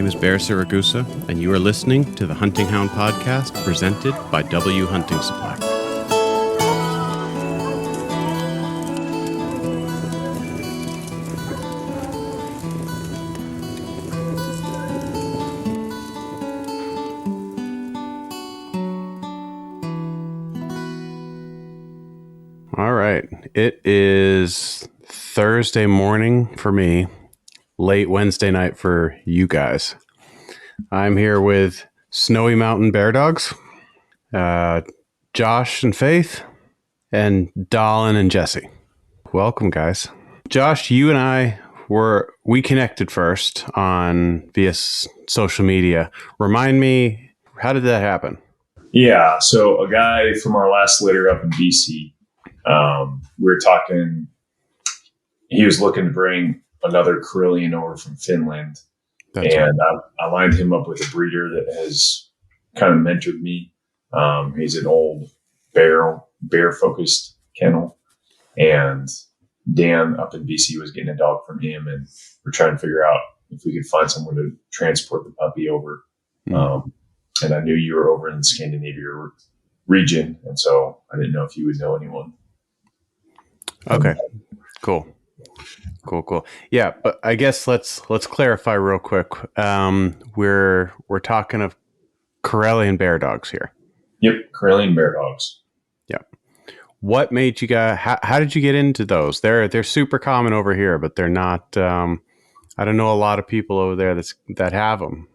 is Bear Siragusa, and you are listening to the Hunting Hound podcast presented by W Hunting Supply. All right. It is Thursday morning for me, late Wednesday night for you guys. I'm here with Snowy Mountain Bear Dogs, Josh and Faith, and Dallin and Jessie. Welcome, guys. Josh, you and I we connected first via social media. Remind me, how did that happen? Yeah, so a guy from our last litter up in BC, we were talking, he was looking to bring another Karelian over from Finland. That's and right. I lined him up with a breeder that has kind of mentored me. He's an old bear-focused kennel. And Dan up in BC was getting a dog from him, and we're trying to figure out if we could find someone to transport the puppy over. And I knew you were over in the Scandinavia region, and so I didn't know if you would know anyone. Okay, cool. Yeah, but I guess let's clarify real quick. We're talking of Karelian Bear Dogs here. Yep, Karelian Bear Dogs. Yep. What made you guys? How did you get into those? They're super common over here, but they're not. I don't know a lot of people over there that have them.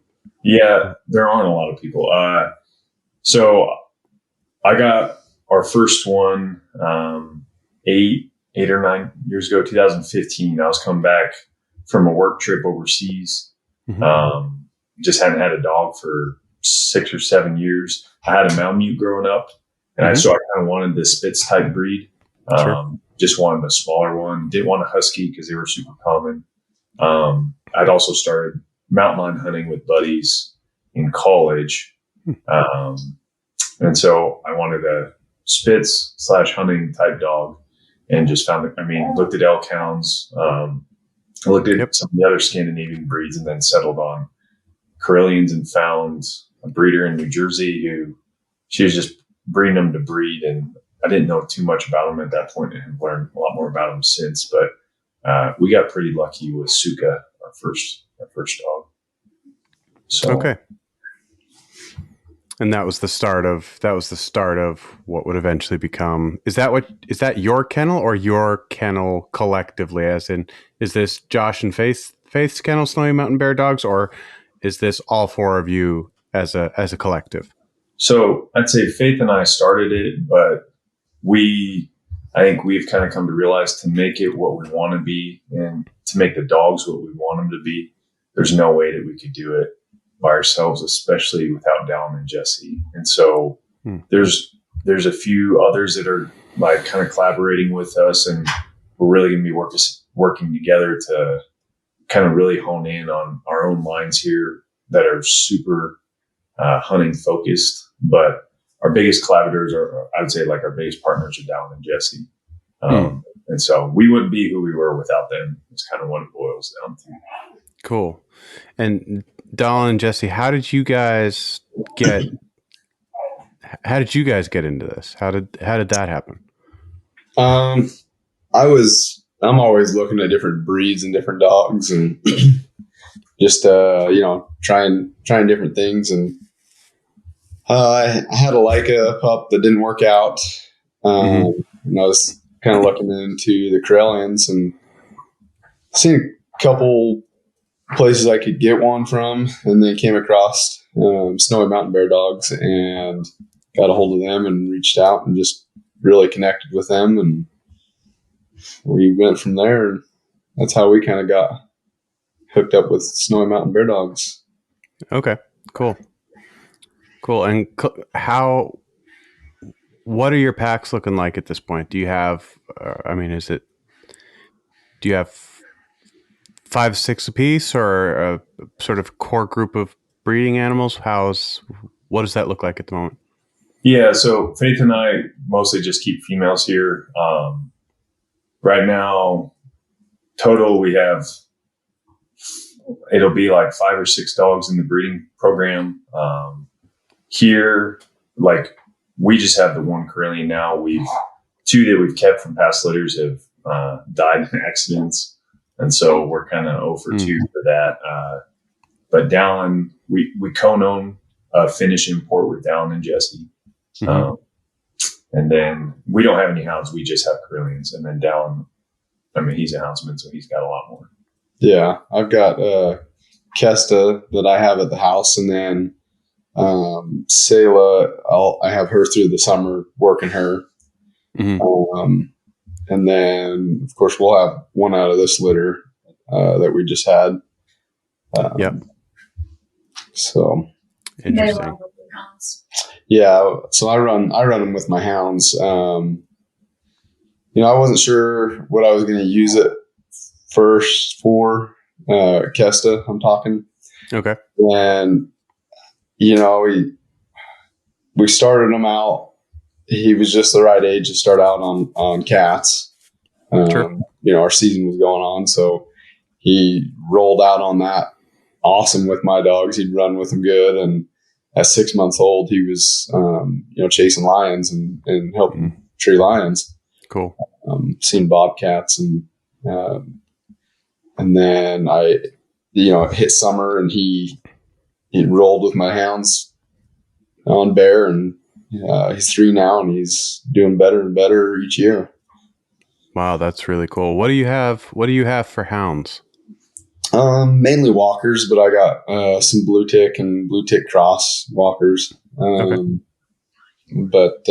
Yeah, there aren't a lot of people. So I got our first one 8 or 9 years ago, 2015. I was coming back from a work trip overseas. Mm-hmm. Just hadn't had a dog for 6 or 7 years. I had a Malamute growing up, and so I kind of wanted the Spitz type breed. Sure. Just wanted a smaller one. Didn't want a Husky because they were super common. I'd also started mountain lion hunting with buddies in college. And so I wanted a Spitz / hunting type dog, and just found it. I mean, looked at elk hounds, looked at some of the other Scandinavian breeds, and then settled on Karelians, and found a breeder in New Jersey who she was just breeding them to breed. And I didn't know too much about them at that point, and have learned a lot more about them since. But we got pretty lucky with Suka, our first dog. So, okay. And that was the start of what would eventually become. Is that your kennel or your kennel collectively? As in, is this Josh and Faith's kennel, Snowy Mountain Bear Dogs, or is this all four of you as a collective? So I'd say Faith and I started it, but I think we've kind of come to realize to make it what we want to be, and to make the dogs what we want them to be, there's no way that we could do it by ourselves, especially without Dallin and Jessie. And so there's a few others that are like kind of collaborating with us, and we're really going to be working together to kind of really hone in on our own lines here that are super hunting focused. But our biggest collaborators I would say, like, our biggest partners are Dallin and Jessie. And so we wouldn't be who we were without them. It's kind of what it boils down to. Cool. And Dallin and Jessie, how did you guys get into this? How did that happen? I'm always looking at different breeds and different dogs, and just trying different things. And I had a Leica pup that didn't work out, and I was kind of looking into the Karelians, and seen a couple places I could get one from, and then came across Snowy Mountain Bear Dogs, and got a hold of them and reached out and just really connected with them, and we went from there. And that's how we kind of got hooked up with Snowy Mountain Bear Dogs. Okay, cool. And what are your packs looking like at this point? Do you have, do you have 5, 6 apiece, or a sort of core group of breeding animals? What does that look like at the moment? Yeah, so Faith and I mostly just keep females here. Right now, total we have it'll be like 5 or 6 dogs in the breeding program. Here, like we just have the one Karelian now. We've 2 that we've kept from past litters have died in accidents, and so we're kind of 0 for 2 for that. But Dallin, we co-own a Finnish import with Dallin and Jessie. And then we don't have any hounds. We just have Karelians. And then Dallin, I mean, he's a houndsman, so he's got a lot more. Yeah, I've got Kesta that I have at the house, and then Selah, I have her through the summer, working her. And then, of course, we'll have one out of this litter that we just had. So interesting. Yeah, so I run them with my hounds. I wasn't sure what I was going to use it first for. Kesta, I'm talking. Okay. And we started him out. He was just the right age to start out on cats. Sure. Our season was going on, so he rolled out on that awesome with my dogs. He'd run with them good, and at 6 months old, he was chasing lions and helping tree lions. Cool. Seen bobcats, and then I hit summer, and he rolled with my hounds on bear, and he's 3 now, and he's doing better and better each year. Wow, that's really cool. What do you have for hounds? Mainly walkers, but I got some blue tick and blue tick cross walkers. Okay. But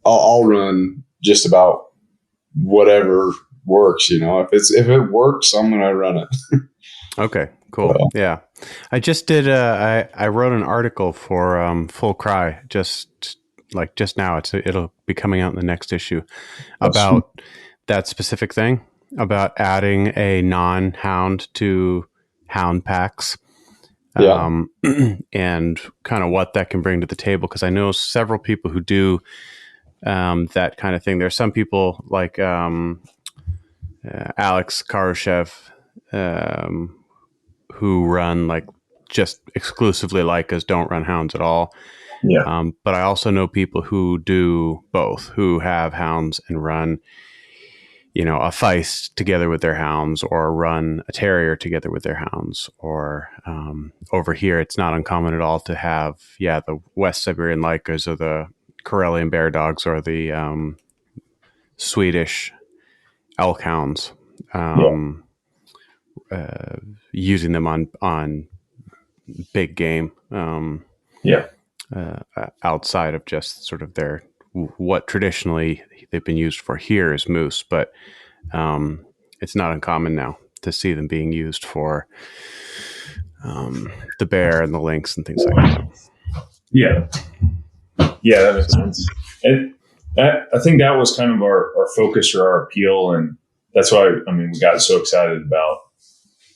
I'll run just about whatever works. If it works, I'm gonna run it. Okay, cool. Well, yeah, I just did. I wrote an article for Full Cry just now. It'll be coming out in the next issue about that specific thing, about adding a non-hound to hound packs. And kind of what that can bring to the table, because I know several people who do that kind of thing. There's some people like Alex Karushev, who run like just exclusively Lycas, don't run hounds at all. Yeah. But I also know people who do both, who have hounds and run, a Feist together with their hounds, or run a terrier together with their hounds. Or over here, it's not uncommon at all to have, the West Siberian Lycas, or the Karelian Bear Dogs, or the Swedish elk hounds, using them on big game. Outside of just sort of what traditionally they've been used for here is moose, but it's not uncommon now to see them being used for the bear and the lynx and things like that. Yeah, that makes sense. And I think that was kind of our focus or our appeal, and that's why we got so excited about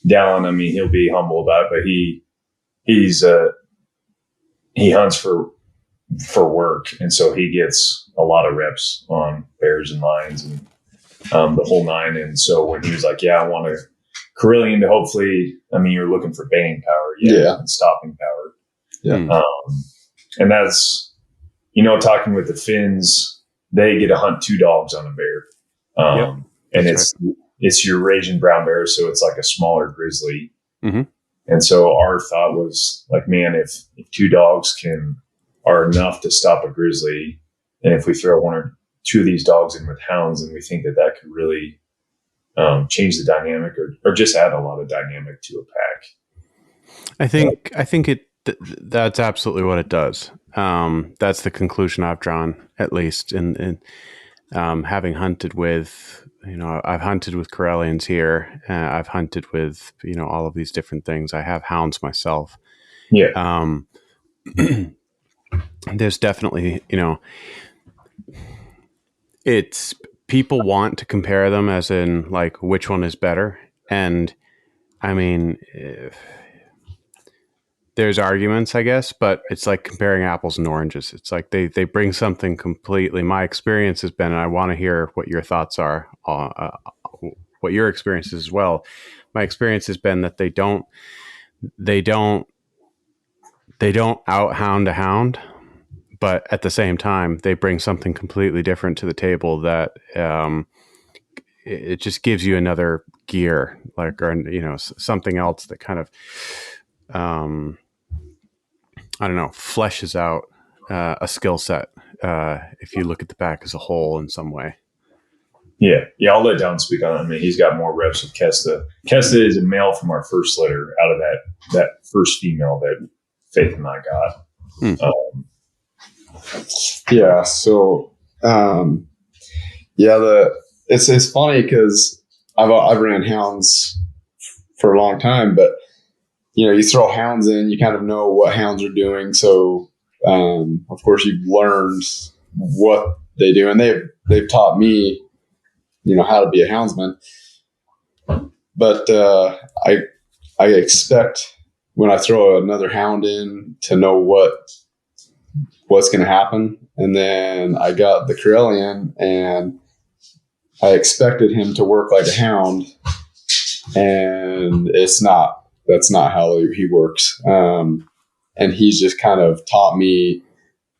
Dallin. He'll be humble about it, but he hunts for work, and so he gets a lot of reps on bears and lions and the whole nine. And so when he was like, I want a Karelian to hopefully, you're looking for baying power, and stopping power. And that's, talking with the Finns, they get to hunt 2 dogs on a bear. And it's your Eurasian brown bear, so it's like a smaller grizzly. Mm-hmm. And so our thought was like, man, if 2 dogs are enough to stop a grizzly, and if we throw 1 or 2 of these dogs in with hounds, and we think that could really change the dynamic, or just add a lot of dynamic to a pack. I think that's absolutely what it does. That's the conclusion I've drawn, at least in having hunted with. I've hunted with Karelians here. I've hunted with, all of these different things. I have hounds myself. Yeah. There's definitely, it's people want to compare them, as in like which one is better. And there's arguments, I guess, but it's like comparing apples and oranges. It's like they bring something completely. My experience has been, and I want to hear what your thoughts are what your experience is as well. My experience has been that they don't out hound a hound, but at the same time, they bring something completely different to the table that it just gives you another gear, like, or, you know, something else that kind of, I don't know, fleshes out a skill set if you look at the back as a whole in some way. Yeah. I'll let Don speak on it. I mean, he's got more reps with Kesta. Kesta is a male from our first litter out of that first female that Faith and I got. Yeah. So, it's funny because I've ran hounds for a long time, but you know, you throw hounds in, you kind of know what hounds are doing. So, of course, you've learned what they do, and they've taught me, you know, how to be a houndsman. But I expect when I throw another hound in to know what's going to happen. And then I got the Karelian, and I expected him to work like a hound, and that's not how he works. And he's just kind of taught me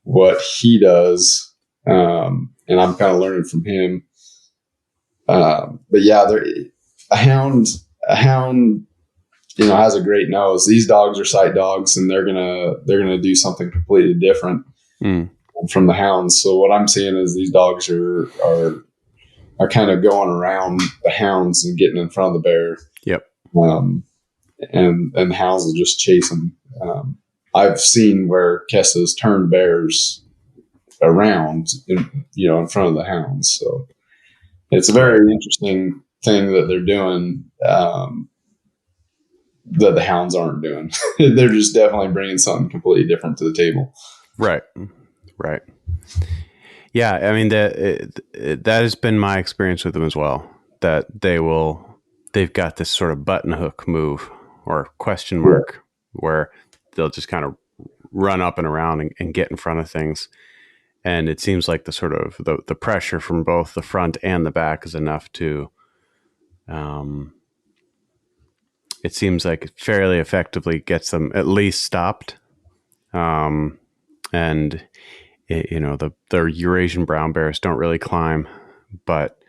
what he does. And I'm kind of learning from him. But yeah, a hound, you know, has a great nose. These dogs are sight dogs, and they're gonna do something completely different from the hounds. So what I'm seeing is these dogs are kind of going around the hounds and getting in front of the bear. Yep. And the hounds will just chase them. I've seen where Kessa's turned bears around, in front of the hounds. So it's a very interesting thing that they're doing that the hounds aren't doing. They're just definitely bringing something completely different to the table. Right. Yeah, I mean that has been my experience with them as well. That they've got this sort of button hook move or question mark where they'll just kind of run up and around and get in front of things. And it seems like the sort of the pressure from both the front and the back is enough to, it seems like it fairly effectively gets them at least stopped. And you know, the Eurasian brown bears don't really climb, but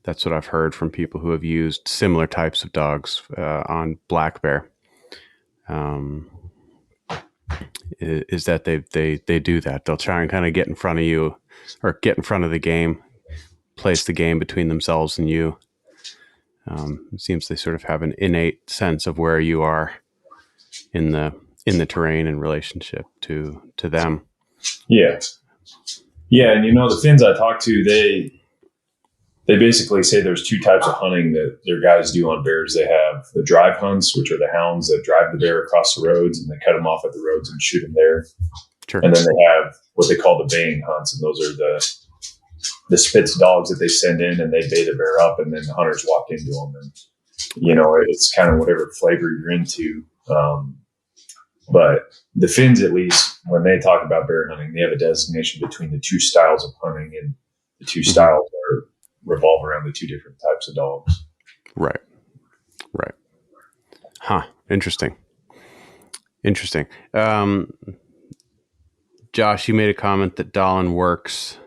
that's what I've heard from people who have used similar types of dogs on black bear. Is that they do that. They'll try and kind of get in front of you, or get in front of the game, place the game between themselves and you. It seems they sort of have an innate sense of where you are in the terrain in relationship to them. Yeah. And you know, the Finns I talked to, they basically say there's two types of hunting that their guys do on bears. They have the drive hunts, which are the hounds that drive the bear across the roads, and they cut them off at the roads and shoot them there. Sure. And then they have what they call the baying hunts, and those are the Spitz dogs that they send in, and they bay the bear up, and then the hunters walk into them. And, you know, it's kind of whatever flavor you're into. But the Finns, at least, when they talk about bear hunting, they have a designation between the two styles of hunting, and the two styles revolve around the two different types of dogs. Right. Huh. Interesting. Josh, you made a comment that Dallin works,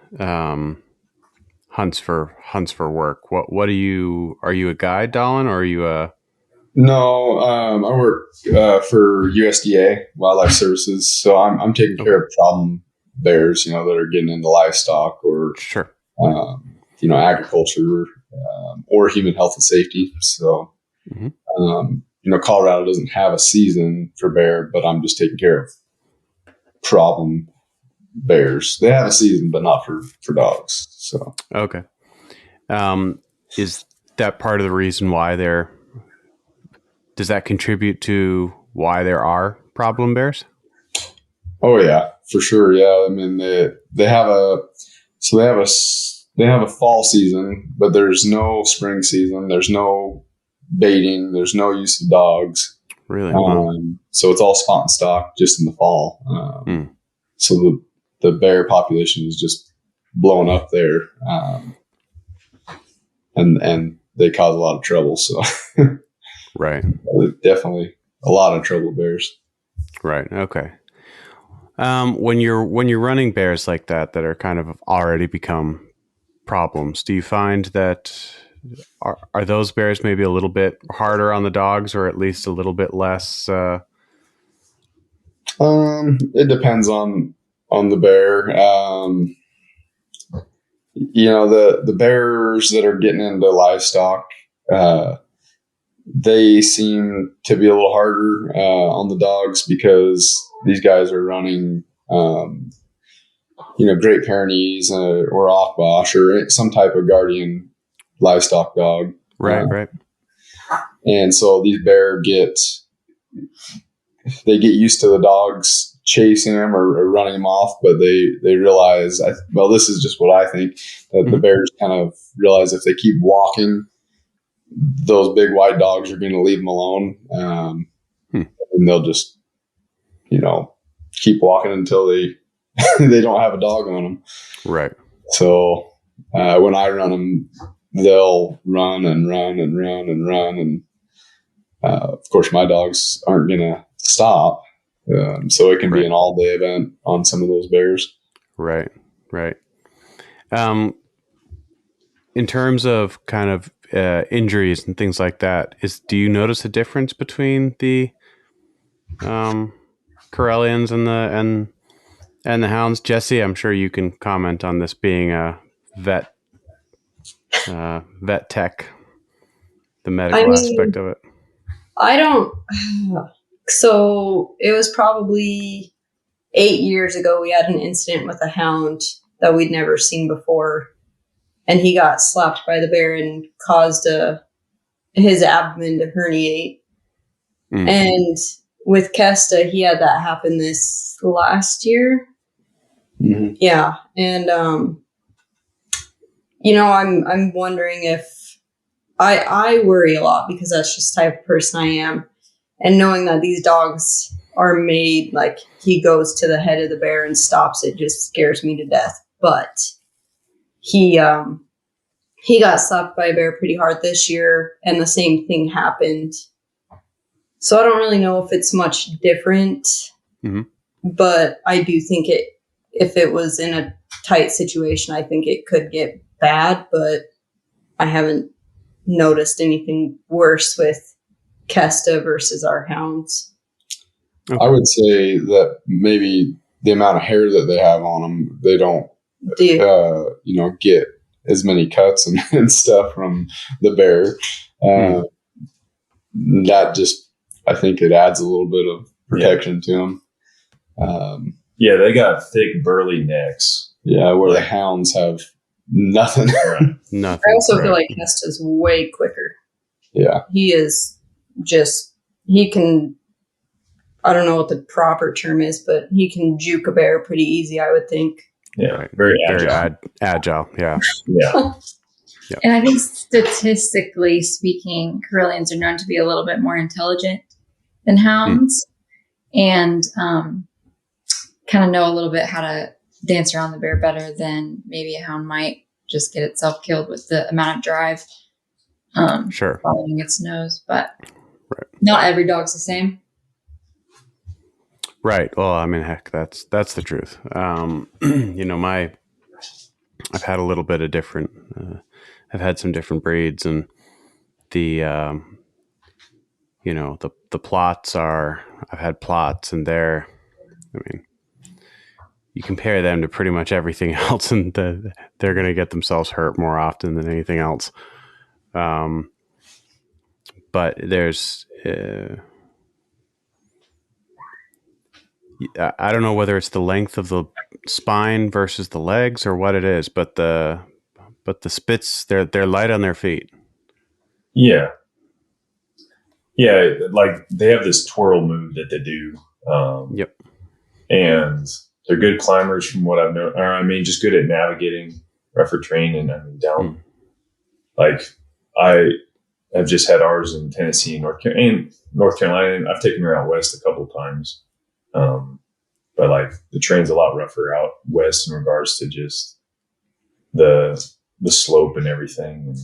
hunts for work. What are you a guide, Dallin, or are you a... No, I work for USDA Wildlife Services, so I'm taking care of problem bears, you know, that are getting into livestock or sure, agriculture or human health and safety. So, Colorado doesn't have a season for bear, but I'm just taking care of problem bears. They have a season, but not for dogs. So okay, is that part of the reason why does that contribute to why there are problem bears? Oh yeah, for sure. Yeah. I mean, they have a fall season, but there's no spring season. There's no baiting. There's no use of dogs. Really? So it's all spot and stock just in the fall. So the bear population is just blowing up there. and they cause a lot of trouble. So Right. definitely a lot of trouble, bears. Right. Okay. When you're running bears like that are kind of already become problems, do you find that are those bears maybe a little bit harder on the dogs, or at least a little bit less? It depends on the bear. The bears that are getting into livestock, they seem to be a little harder on the dogs because these guys are running, Great Pyrenees or Akbash or some type of guardian livestock dog. Right. Right. And so these bears they get used to the dogs chasing them or running them off, but they realize, this is just what I think, that the bears kind of realize if they keep walking, those big white dogs are going to leave them alone. And they'll just, keep walking until they don't have a dog on them. Right. So when I run them, they'll run and run and run and run. And of course, my dogs aren't going to stop. So it can be an all day event on some of those bears. Right. Right. In terms of kind of injuries and things like that, do you notice a difference between the Karelians and the hounds? Jessie, I'm sure you can comment on this, being a vet tech, the medical aspect of it. I don't. So it was probably 8 years ago. We had an incident with a hound that we'd never seen before, and he got slapped by the bear and caused his abdomen to herniate. And with Kesta, he had that happen this last year. Mm-hmm. Yeah, and I'm wondering if I worry a lot because that's just the type of person I am. And knowing that these dogs are made, like, he goes to the head of the bear and stops it, just scares me to death. But he got slapped by a bear pretty hard this year, and the same thing happened. So I don't really know if it's much different, but I do think if it was in a tight situation, I think it could get bad, but I haven't noticed anything worse with Kesta versus our hounds. Okay. I would say that maybe the amount of hair that they have on them, they don't, get as many cuts and stuff from the bear. That just, I think it adds a little bit of protection to them. They got thick, burly necks. Yeah, where the hounds have nothing. Nothing. I also feel like Kesta's way quicker. Yeah. He is he can, I don't know what the proper term is, but he can juke a bear pretty easy, I would think. Yeah, very agile. Yeah. Yeah. Yep. And I think statistically speaking, Karelians are known to be a little bit more intelligent than hounds and kind of know a little bit how to dance around the bear better than maybe a hound might just get itself killed with the amount of drive following its nose. But not every dog's the same. Right. Well, I mean, heck, that's the truth. I've had a little bit of different. I've had some different breeds, and the plots are. I've had plots, and they're. I mean, you compare them to pretty much everything else, and they're going to get themselves hurt more often than anything else. But there's. I don't know whether it's the length of the spine versus the legs or what it is, but the Spits, they're light on their feet. Yeah. Yeah, like they have this twirl move that they do. Yep. And they're good climbers from what I've known. I mean, just good at navigating, rougher terrain, and I mean down. Like I have just had ours in Tennessee and North Carolina. And I've taken her out west a couple of times. But like the terrain's a lot rougher out west in regards to just the the slope and everything. And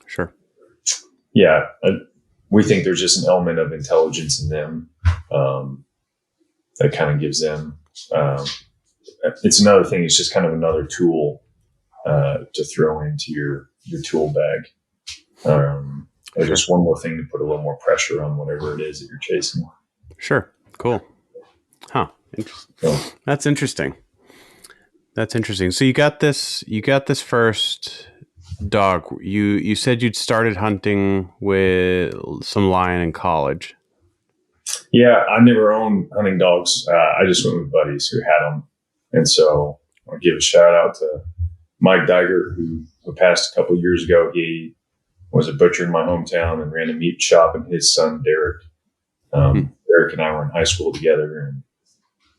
Sure. yeah, we think there's just an element of intelligence in them that kind of gives them. It's another thing. It's just kind of another tool to throw into your tool bag. Or just one more thing to put a little more pressure on whatever it is that you're chasing. Sure. Cool. Huh. That's interesting. That's interesting. So you got this first dog. You said you'd started hunting with some lion in college. Yeah, I never owned hunting dogs. I just went with buddies who had them. And so I'll give a shout out to Mike Diger, who passed a couple of years ago. He was a butcher in my hometown and ran a meat shop, and his son, Derek. Derek and I were in high school together, and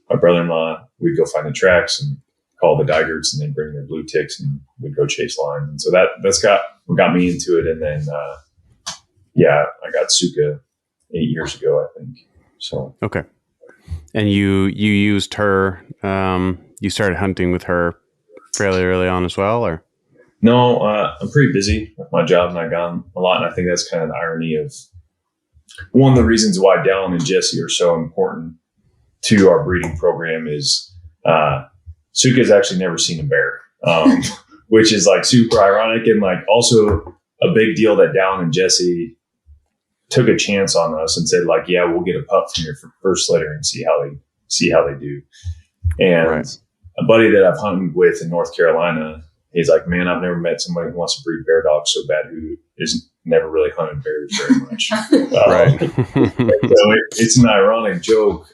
my brother-in-law, we'd go find the tracks and call the Digers, and they'd bring their blue ticks, and we'd go chase lions. And so that's what got me into it. And then, I got Suka 8 years ago, I think. So okay. And you used her. You started hunting with her fairly early on as well, or? No, I'm pretty busy with my job, and I've gone a lot. And I think that's kind of the irony of one of the reasons why Dallin and Jessie are so important to our breeding program is Suka's actually never seen a bear, which is like super ironic and like also a big deal that Dallin and Jessie took a chance on us and said like, yeah, we'll get a pup from your first litter and see how they do. And right. A buddy that I've hunted with in North Carolina, he's like, man, I've never met somebody who wants to breed bear dogs so bad who is never really hunted bears very much. Right. So it's an ironic joke.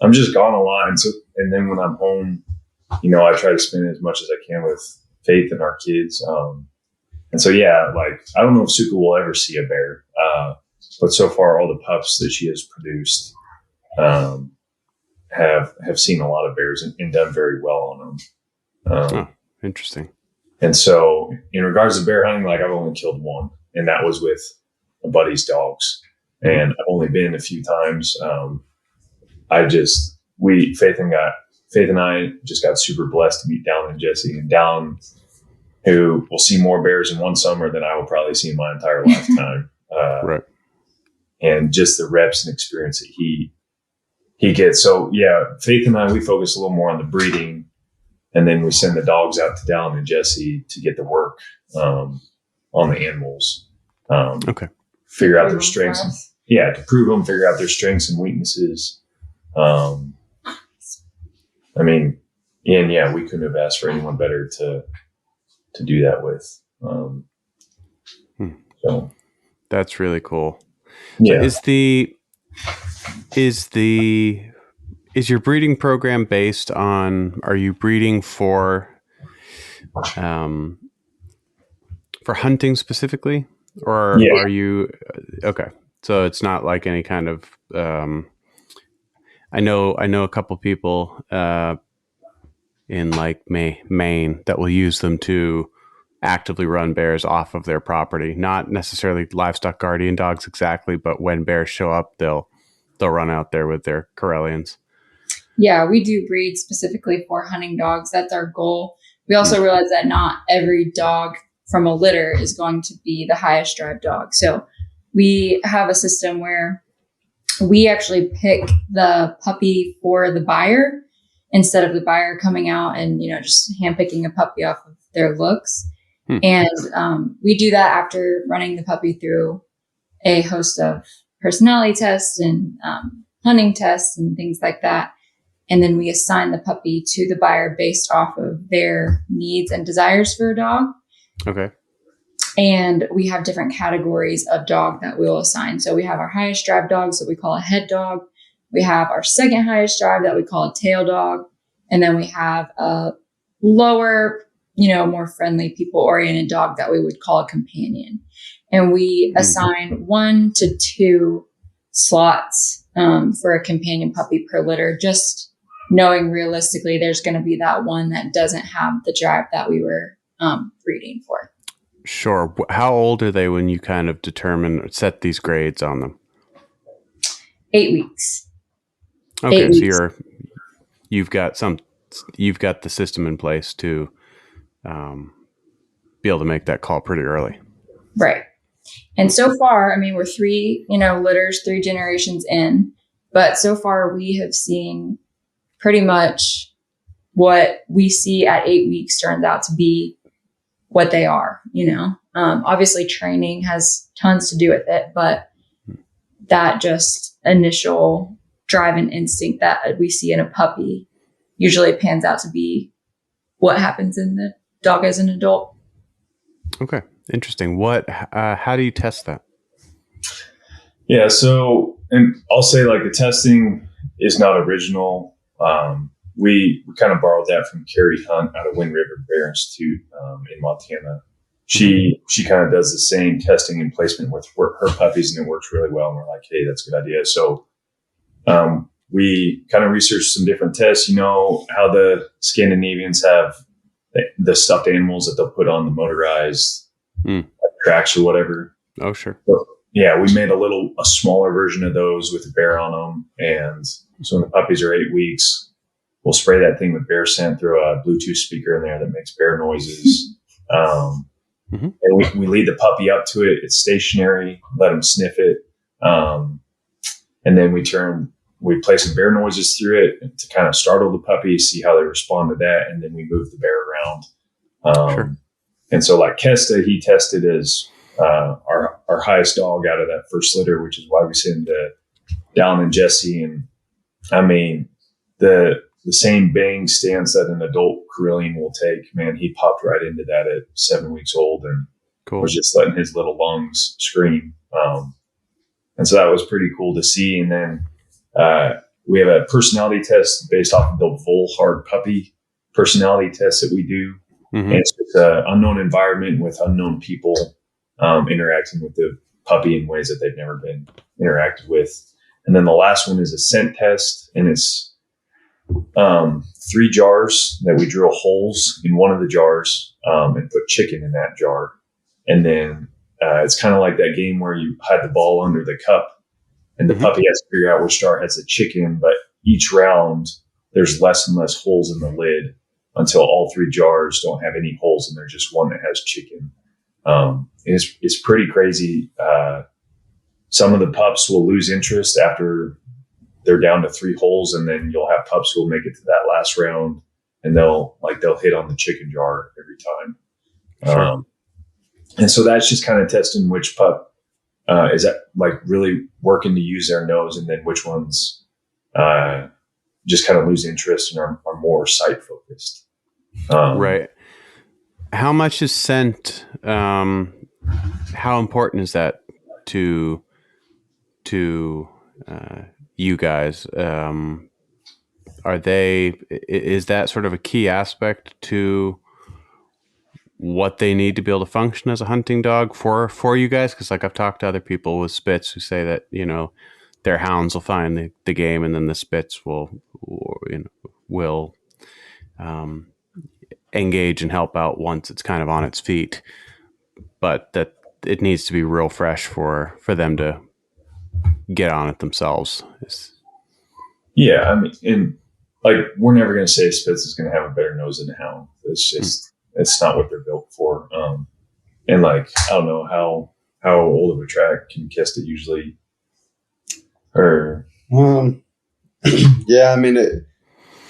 I'm just gone a lot. And then when I'm home, I try to spend as much as I can with Faith and our kids. And so, yeah, like, I don't know if Suka will ever see a bear. But so far, all the pups that she has produced have seen a lot of bears and done very well on them. Interesting. And so in regards to bear hunting, like I've only killed one, and that was with a buddy's dogs. And I've only been a few times. Faith and I just got super blessed to meet Dallin and Jessie, and Dallin, who will see more bears in one summer than I will probably see in my entire lifetime. Right. And just the reps and experience that he gets. So yeah, Faith and I, we focus a little more on the breeding. And then we send the dogs out to Dallin and Jessie to get the work on the animals. Okay. Figure out their strengths. To prove them, figure out their strengths and weaknesses. We couldn't have asked for anyone better to do that with. So that's really cool. Yeah. So is your breeding program based on, are you breeding for hunting specifically, or are you, okay. So it's not like any kind of, I know a couple people in like Maine that will use them to actively run bears off of their property, not necessarily livestock guardian dogs exactly, but when bears show up, they'll run out there with their Karelians. Yeah, we do breed specifically for hunting dogs. That's our goal. We also realize that not every dog from a litter is going to be the highest drive dog. So we have a system where we actually pick the puppy for the buyer instead of the buyer coming out and, just handpicking a puppy off of their looks. And we do that after running the puppy through a host of personality tests and hunting tests and things like that. And then we assign the puppy to the buyer based off of their needs and desires for a dog. Okay. And we have different categories of dog that we'll assign. So we have our highest drive dogs that we call a head dog. We have our second highest drive that we call a tail dog. And then we have a lower, more friendly, people-oriented dog that we would call a companion. And we assign 1 to 2 slots for a companion puppy per litter, just knowing realistically there's going to be that one that doesn't have the drive that we were breeding for. Sure. How old are they when you kind of set these grades on them? 8 weeks. Okay, so you've got the system in place to be able to make that call pretty early. Right. And so far, I mean, we're 3, litters, 3 generations in, but so far we have seen pretty much what we see at 8 weeks turns out to be what they are, obviously training has tons to do with it, but that just initial drive and instinct that we see in a puppy usually pans out to be what happens in the dog as an adult. Okay. Interesting. How do you test that? Yeah. So, and I'll say like the testing is not original. We kind of borrowed that from Carrie Hunt out of Wind River Bear Institute in Montana. She kind of does the same testing and placement with her puppies, and it works really well. And we're like, hey, that's a good idea. So we kind of researched some different tests. How the Scandinavians have the stuffed animals that they'll put on the motorized tracks or whatever. Oh, sure. So, yeah, we made a smaller version of those with a bear on them. And so when the puppies are 8 weeks, we'll spray that thing with bear scent, throw a Bluetooth speaker in there that makes bear noises. And we lead the puppy up to it. It's stationary, let them sniff it. And then we play some bear noises through it to kind of startle the puppy, see how they respond to that. And then we move the bear around. Sure. And so like Kesta, he tested as our highest dog out of that first litter, which is why we send Dallin and Jessie. And I mean, the same bang stance that an adult Karelian will take, man, he popped right into that at 7 weeks old and was just letting his little lungs scream. And so that was pretty cool to see. And then we have a personality test based off of the Volhard puppy personality test that we do. And it's just an unknown environment with unknown people interacting with the puppy in ways that they've never been interacted with. And then the last one is a scent test, and it's 3 jars that we drill holes in one of the jars and put chicken in that jar. And then it's kind of like that game where you hide the ball under the cup and the puppy has to figure out which jar has the chicken. But each round, there's less and less holes in the lid until all 3 jars don't have any holes and there's just one that has chicken. It's pretty crazy. Some of the pups will lose interest after they're down to 3 holes, and then you'll have pups who will make it to that last round and they'll hit on the chicken jar every time. Sure. And so that's just kind of testing which pup is that like really working to use their nose, and then which ones just kind of lose interest and are more sight focused. Right. How much is scent? How important is that to you guys? Is that sort of a key aspect to what they need to be able to function as a hunting dog for you guys? Because like I've talked to other people with spits who say that, their hounds will find the game, and then the spits will engage and help out once it's kind of on its feet, but that it needs to be real fresh for them to get on it themselves. Yeah, I mean, and like we're never going to say Spitz is going to have a better nose than a hound. It's just it's not what they're built for. And like I don't know how old of a track can Kesta usually, or yeah, I mean,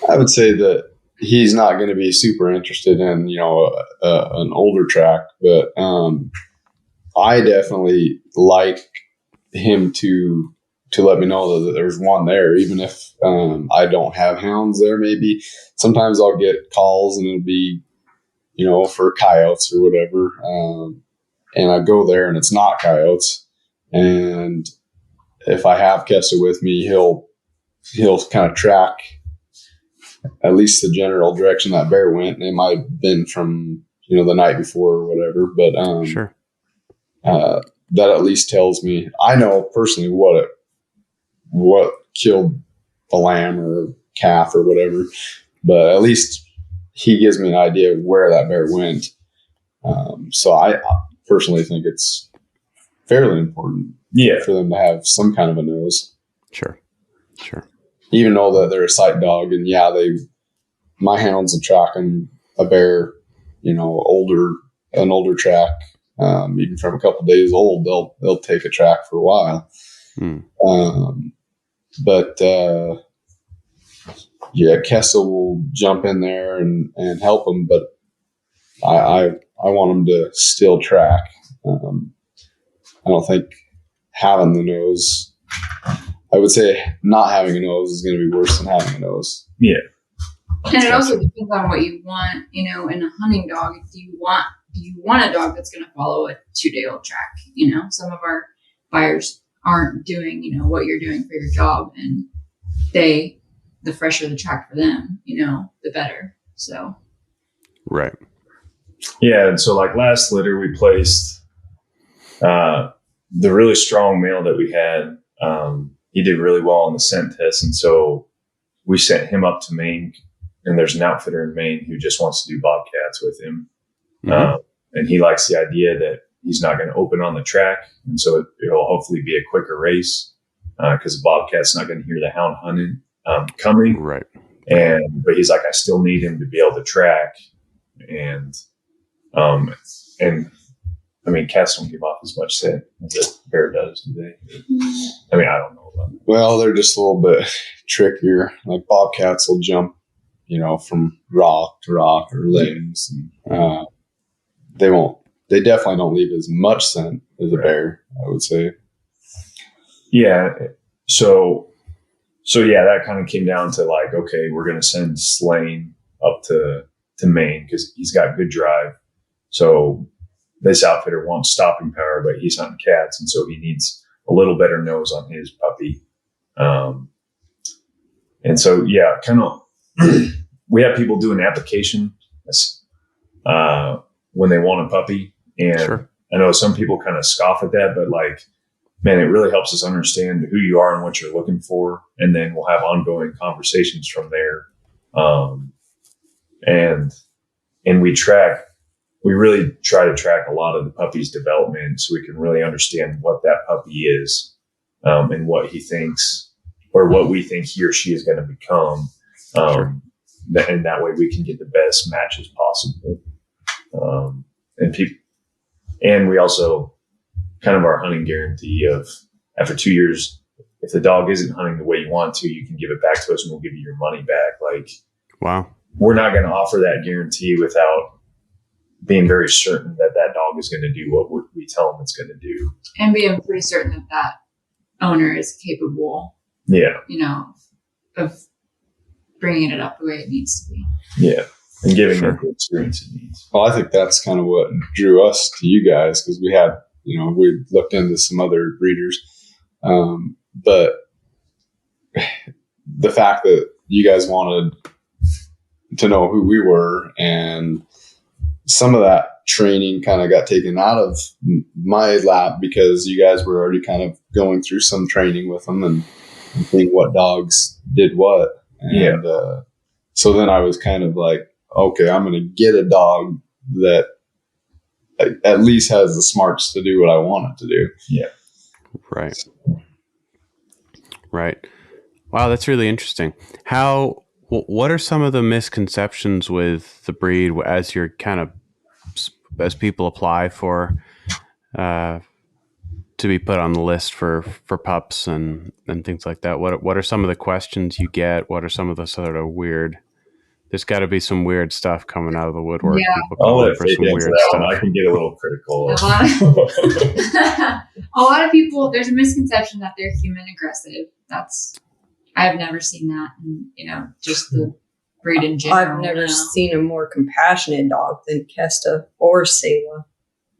I would say that he's not going to be super interested in an older track, but I definitely like him to let me know that there's one there, even if I don't have hounds there. Maybe sometimes I'll get calls and it'll be for coyotes or whatever, and I go there and it's not coyotes, and if I have Kesta with me, he'll kind of track at least the general direction that bear went. And it might have been from the night before or whatever, but Sure. That at least tells me, I know personally what killed the lamb or calf or whatever, but at least he gives me an idea of where that bear went. So I personally think it's fairly important for them to have some kind of a nose. Sure. Even though that they're a sight dog, and my hounds are tracking a bear, an older track, even from a couple days old, they'll take a track for a while. But Kessel will jump in there and help them, but I want them to still track. I don't think having the nose, I would say not having a nose is going to be worse than having a nose. Yeah. And it also depends on what you want, in a hunting dog. Do you want a dog that's going to follow a 2-day-old track? Some of our buyers aren't doing, what you're doing for your job, and the fresher the track for them, the better. So. Right. Yeah. And so like last litter, we placed, the really strong male that we had. He did really well on the scent test. And so we sent him up to Maine, and there's an outfitter in Maine who just wants to do bobcats with him. And he likes the idea that he's not going to open on the track. And so it'll hopefully be a quicker race, because the bobcat's not going to hear the hound hunting, coming. Right. But he's like, I still need him to be able to track. And I mean, cats don't give off as much scent as a bear does, do they? I mean, I don't know about that. Well, they're just a little bit trickier. Like bobcats will jump, from rock to rock or limbs. And, they definitely don't leave as much scent as a bear, I would say. Yeah. So that kind of came down to like, okay, we're going to send Slane up to Maine because he's got good drive. So this outfitter wants stopping power, but he's hunting cats. And so he needs a little better nose on his puppy. And so, yeah, kind of, we have people do an application when they want a puppy. And sure. I know some people kind of scoff at that, but like, man, it really helps us understand who you are and what you're looking for. And then we'll have ongoing conversations from there. And we really try to track a lot of the puppy's development so we can really understand what that puppy is, and what he thinks or what we think he or she is going to become. Sure. And that way we can get the best matches possible. And we also kind of our hunting guarantee of after 2 years, if the dog isn't hunting the way you want to, you can give it back to us and we'll give you your money back. Like, wow, we're not going to offer that guarantee without being very certain that dog is going to do what we tell them it's going to do. And being pretty certain that owner is capable, of bringing it up the way it needs to be. Yeah. And giving them the experience it needs. Well, I think that's kind of what drew us to you guys, because we had, we looked into some other breeders. But the fact that you guys wanted to know who we were, and some of that training kind of got taken out of my lap because you guys were already kind of going through some training with them and seeing what dogs did what. And so then I was kind of like, okay, I'm going to get a dog that at least has the smarts to do what I want it to do. Yeah. Right. Right. Wow, that's really interesting. What are some of the misconceptions with the breed as you're as people apply for, to be put on the list for pups and things like that? What are some of the questions you get? What are some of the sort of weird? There's got to be some weird stuff coming out of the woodwork. Yeah. People calling for some weird stuff. I can get a little critical. A lot of people, there's a misconception that they're human aggressive. I've never seen that. And, just the breed in general. I've never seen a more compassionate dog than Kesta or Selah.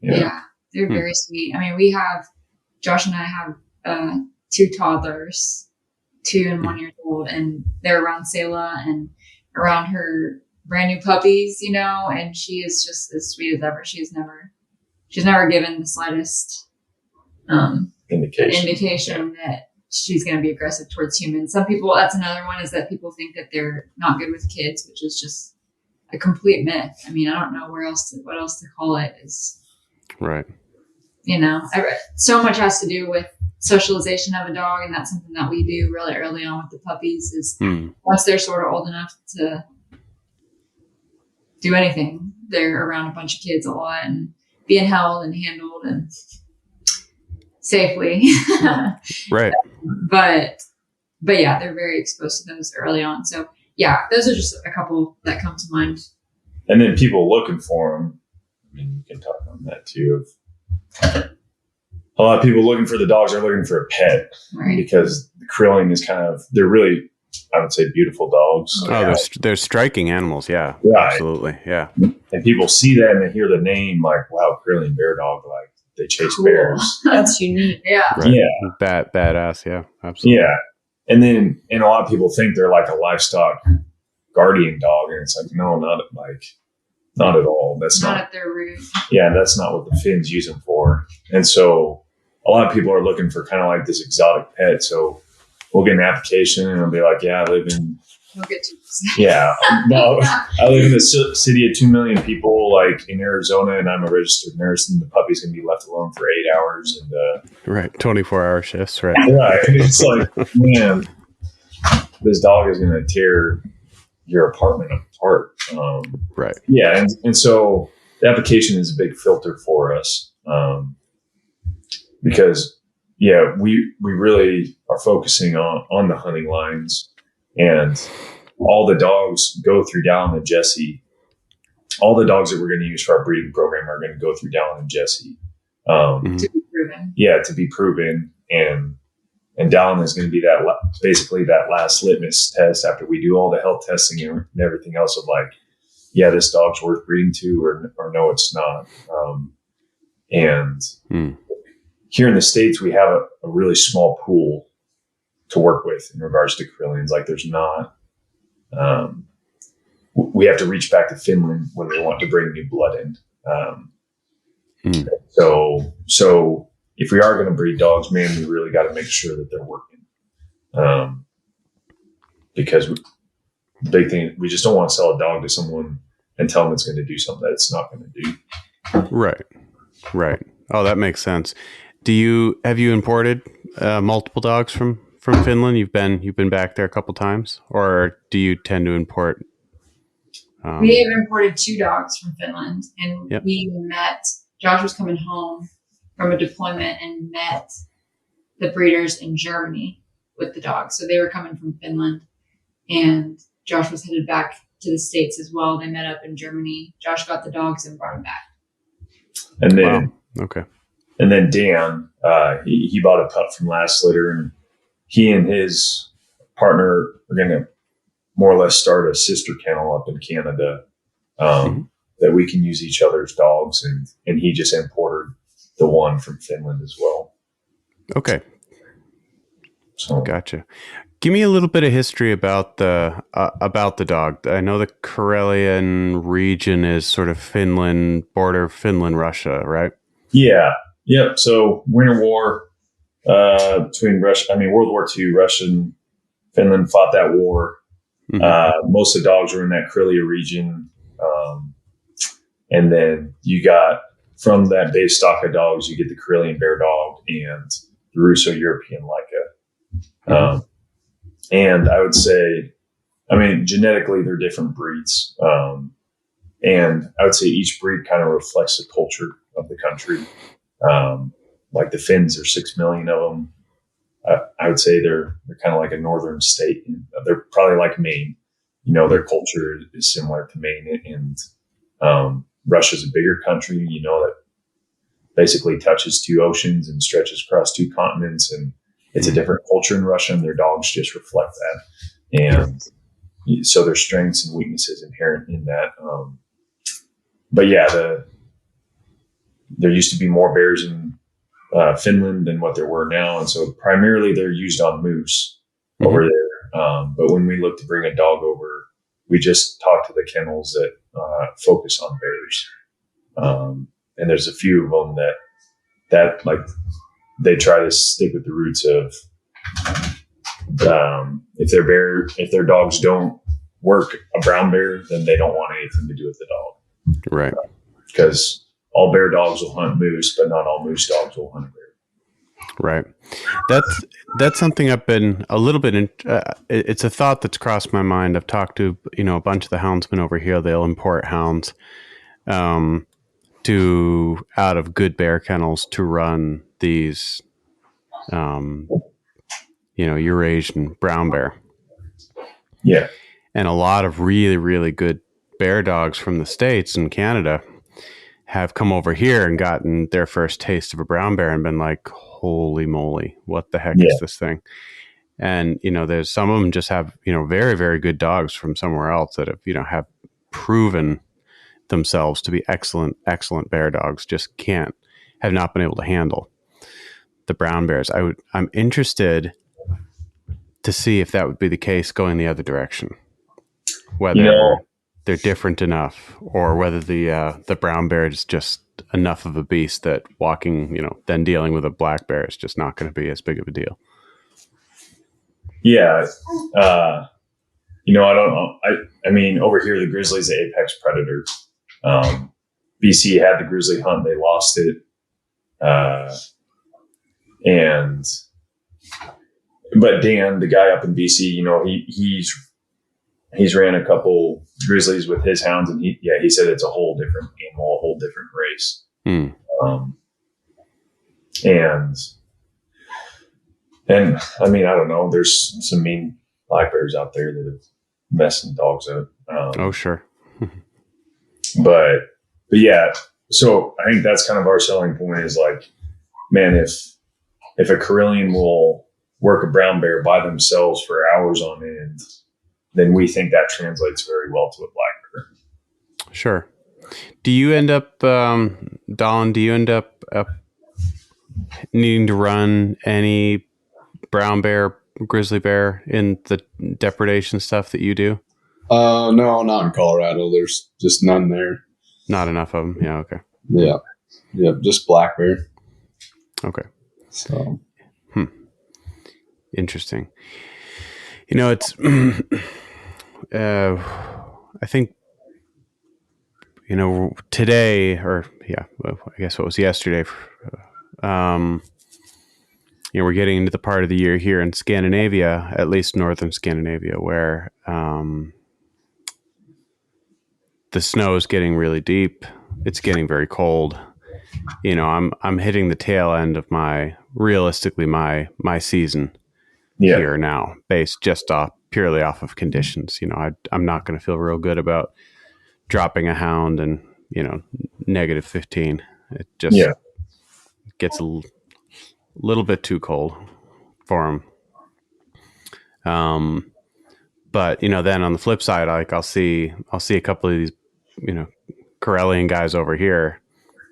Yeah. They're very sweet. I mean, Josh and I have 2 toddlers, 2 and 1 years old, and they're around Selah and around her brand new puppies, and she is just as sweet as ever. She's never given the slightest indication that she's going to be aggressive towards humans. Some people, that's another one, is that people think that they're not good with kids, which is just a complete myth. I mean, I don't know what else to call it. Is right. So much has to do with socialization of a dog, and that's something that we do really early on with the puppies is once they're sort of old enough to do anything, they're around a bunch of kids a lot and being held and handled and safely. Right. But yeah, they're very exposed to those early on. So yeah, those are just a couple that come to mind. And then people looking for them. I mean, you can talk on that too. A lot of people looking for the dogs are looking for a pet, Right. because the Karelian is they're really, I would say, beautiful dogs. Oh, they're striking animals. Yeah, Right. absolutely. Yeah. And people see that and they hear the name like, wow, Karelian Bear Dog, like they chase Cool. bears. That's unique. Yeah. Right. Yeah. Badass. Yeah, absolutely. Yeah. And a lot of people think they're like a livestock guardian dog. And it's like, no, not at all. That's Not not, at their root. yeah, that's not what the Finns use them for. And so a lot of people are looking for kind of like this exotic pet. So we'll get an application and I'll be like, yeah, I live in, We'll get to yeah, no, I live in a city of 2 million people, like in Arizona, and I'm a registered nurse, and the puppy's going to be left alone for 8 hours. And Right. 24-hour shifts. Right. right, and it's like, man, this dog is going to tear your apartment apart. Right. Yeah, and so the application is a big filter for us, because yeah, we really are focusing on the hunting lines, and all the dogs go through Dallin and Jessie. All the dogs that we're going to use for our breeding program are going to go through Dallin and Jessie. Mhm. to be proven. Yeah, to be proven, and Dallin is going to be basically that last litmus test after we do all the health testing and everything else of like, yeah, this dog's worth breeding to, or no, it's not. And here in the States, we have a really small pool to work with in regards to Karelians. Like there's not, we have to reach back to Finland when we want to bring new blood in. So if we are going to breed dogs, man, we really got to make sure that they're working. Because the big thing, we just don't want to sell a dog to someone and tell them it's going to do something that it's not going to do. Right. Right. Oh, that makes sense. Have you imported multiple dogs from Finland? You've been back there a couple times, or do you tend to import? We have imported 2 dogs from Finland, and Yep. Josh was coming home from a deployment and met the breeders in Germany with the dogs. So they were coming from Finland, and Josh was headed back to the States as well. They met up in Germany. Josh got the dogs and brought them back. And then, Okay. And then Dan, he bought a pup from last litter, and he and his partner are going to more or less start a sister kennel up in Canada, that we can use each other's dogs. And he just imported the one from Finland as well. Okay. So Gotcha. Give me a little bit of history about the dog. I know the Karelian region is sort of border Finland, Russia, right? yeah. Yep. So Winter War, between World War II, Russia and Finland fought that war. Most of the dogs were in that Karelia region. And then you got, from that base stock of dogs, you get the Karelian Bear Dog and the Russo-European Leica. And I would say, genetically, they're different breeds. And I would say each breed kind of reflects the culture of the country. Like the Finns, there's 6 million of them. I would say they're kind of like a northern state. They're probably like Maine. Their culture is similar to Maine, and Russia's a bigger country, that basically touches 2 oceans and stretches across 2 continents, and it's a different culture in Russia, and their dogs just reflect that. And so there's strengths and weaknesses inherent in that. But yeah, there used to be more bears in Finland than what there were now, and so primarily they're used on moose over there. But when we look to bring a dog over, we just talk to the kennels that focus on bears, and there's a few of them that like they try to stick with the roots of if their dogs don't work a brown bear, then they don't want anything to do with the dog, Right. because all bear dogs will hunt moose, but not all moose dogs will hunt a bear. Right. That's something I've been a little bit it's a thought that's crossed my mind. I've talked to, a bunch of the houndsmen over here. They'll import hounds. out of good bear kennels to run these, Eurasian brown bear. Yeah. And a lot of really, really good bear dogs from the States and Canada have come over here and gotten their first taste of a brown bear and been like, holy moly, what the heck is this thing? And, there's some of them just have, very, very good dogs from somewhere else that have proven themselves to be excellent bear dogs, just have not been able to handle the brown bears. I'm interested to see if that would be the case going the other direction, whether they're different enough or whether the brown bear is just enough of a beast that walking, then dealing with a black bear is just not going to be as big of a deal. Yeah. I don't know. I mean, over here, the grizzly is the apex predator. BC had the grizzly hunt. They lost it. But Dan, the guy up in BC, he's ran a couple grizzlies with his hounds, and he said it's a whole different animal, a whole different race. And I mean, I don't know. There's some mean black bears out there that have messing dogs up. Oh, sure. But yeah, so I think that's kind of our selling point is like, man, if a Karelian will work a brown bear by themselves for hours on end, then we think that translates very well to a black bear. Sure. Do you end up, Dallin, needing to run any brown bear, grizzly bear in the depredation stuff that you do? No, not in Colorado. There's just none there. Not enough of them. Yeah. Okay. Yeah. Just black bear. Okay. So. Interesting. It's, I think, today I guess what was yesterday, we're getting into the part of the year here in Scandinavia, at least northern Scandinavia, where the snow is getting really deep. It's getting very cold. I'm hitting the tail end of my season here now, based just purely off of conditions. I'm not going to feel real good about dropping a hound and negative 15. It just gets a little bit too cold for him. But then on the flip side, I'll see a couple of these Karelian guys over here.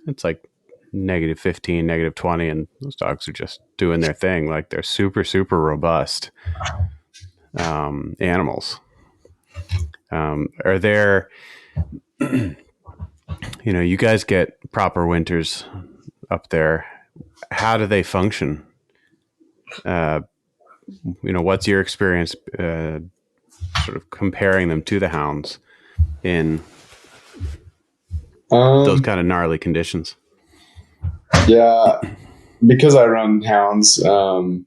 It's like negative 15, negative 20, and those dogs are just doing their thing. Like they're super, super robust animals. Are there, you guys get proper winters up there. How do they function? What's your experience sort of comparing them to the hounds in those kind of gnarly conditions? Yeah, because I run hounds, I'm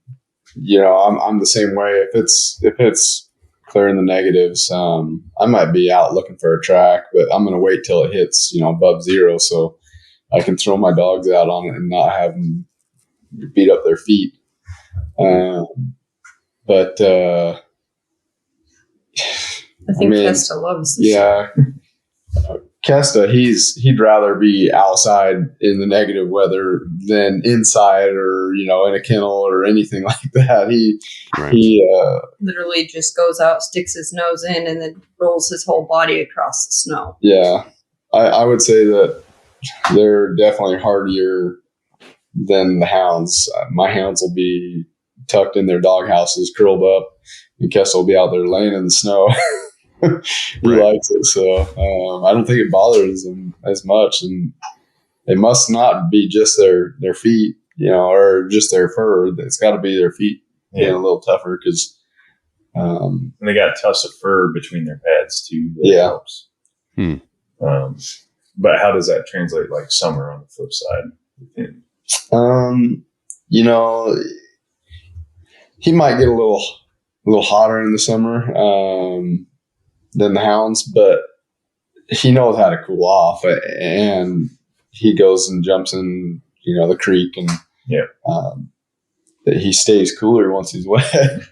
the same way. If it's clear in the negatives, I might be out looking for a track, but I'm going to wait till it hits, above zero, so I can throw my dogs out on it and not have them beat up their feet. But I think Kesta loves this. Yeah. Kesta, he'd rather be outside in the negative weather than inside or, in a kennel or anything like that. He literally just goes out, sticks his nose in, and then rolls his whole body across the snow. Yeah. I would say that they're definitely hardier than the hounds. My hounds will be tucked in their dog houses, curled up, and Kesta will be out there laying in the snow. He likes it, so I don't think it bothers him as much. And it must not be just their feet, or just their fur. It's got to be their feet being a little tougher because and they got tufts of fur between their pads too. Helps. But how does that translate like summer on the flip side? He might get a little hotter in the summer than the hounds, but he knows how to cool off, and he goes and jumps in, the creek, and that he stays cooler once he's wet.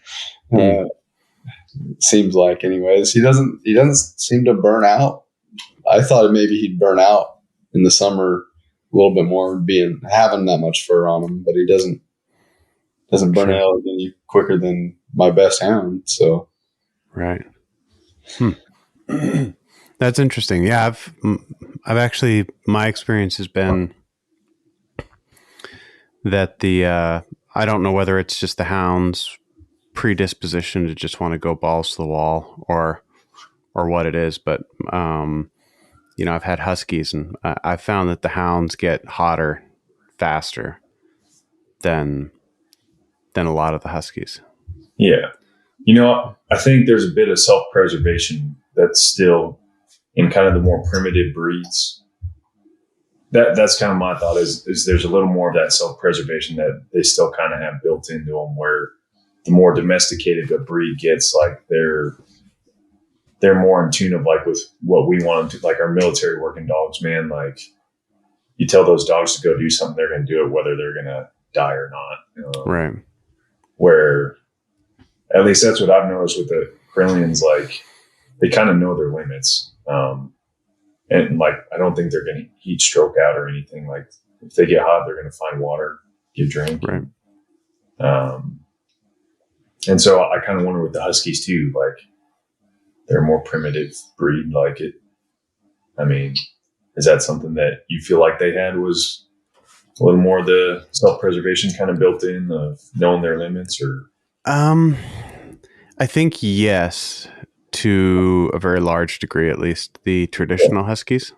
Seems like, anyways, he doesn't seem to burn out. I thought maybe he'd burn out in the summer a little bit more, having that much fur on him, but he doesn't burn out any quicker than my best hound. So, right. That's interesting. Yeah, I've actually, my experience has been that I don't know whether it's just the hound's predisposition to just want to go balls to the wall or what it is, but I've had huskies, and I found that the hounds get hotter faster than a lot of the huskies. Yeah. I think there's a bit of self-preservation that's still in kind of the more primitive breeds. That's kind of my thought is there's a little more of that self-preservation that they still kind of have built into them, where the more domesticated a breed gets, like they're more in tune of like with what we want them to, like our military working dogs, man. Like you tell those dogs to go do something, they're going to do it, whether they're going to die or not. Right. Where at least that's what I've noticed with the Karelians, like they kind of know their limits. And like, I don't think they're going to heat stroke out or anything. Like if they get hot, they're going to find water, get drink. Right. And so I kind of wonder with the huskies too, like they're a more primitive breed. Like is that something that you feel like they had was a little more the self-preservation kind of built in of knowing their limits, or? I think yes, to a very large degree, at least the traditional huskies,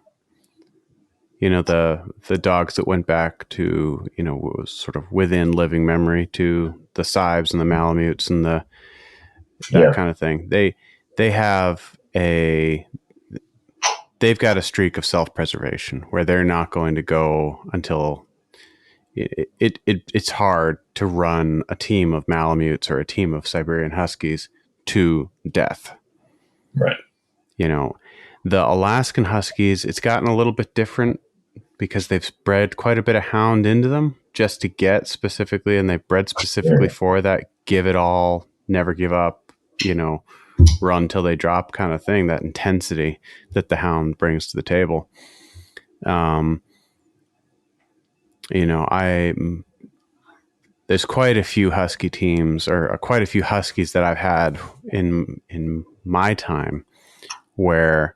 the dogs that went back to, what was sort of within living memory to the Sibes and the Malamutes and that kind of thing. They've got a streak of self-preservation where they're not going to go until it's hard to run a team of Malamutes or a team of Siberian Huskies to death. Right. The Alaskan Huskies, it's gotten a little bit different because they've bred quite a bit of hound into them just to get specifically, and they've bred specifically for that give it all, never give up, run till they drop kind of thing, that intensity that the hound brings to the table. There's quite a few husky teams or quite a few huskies that I've had in my time where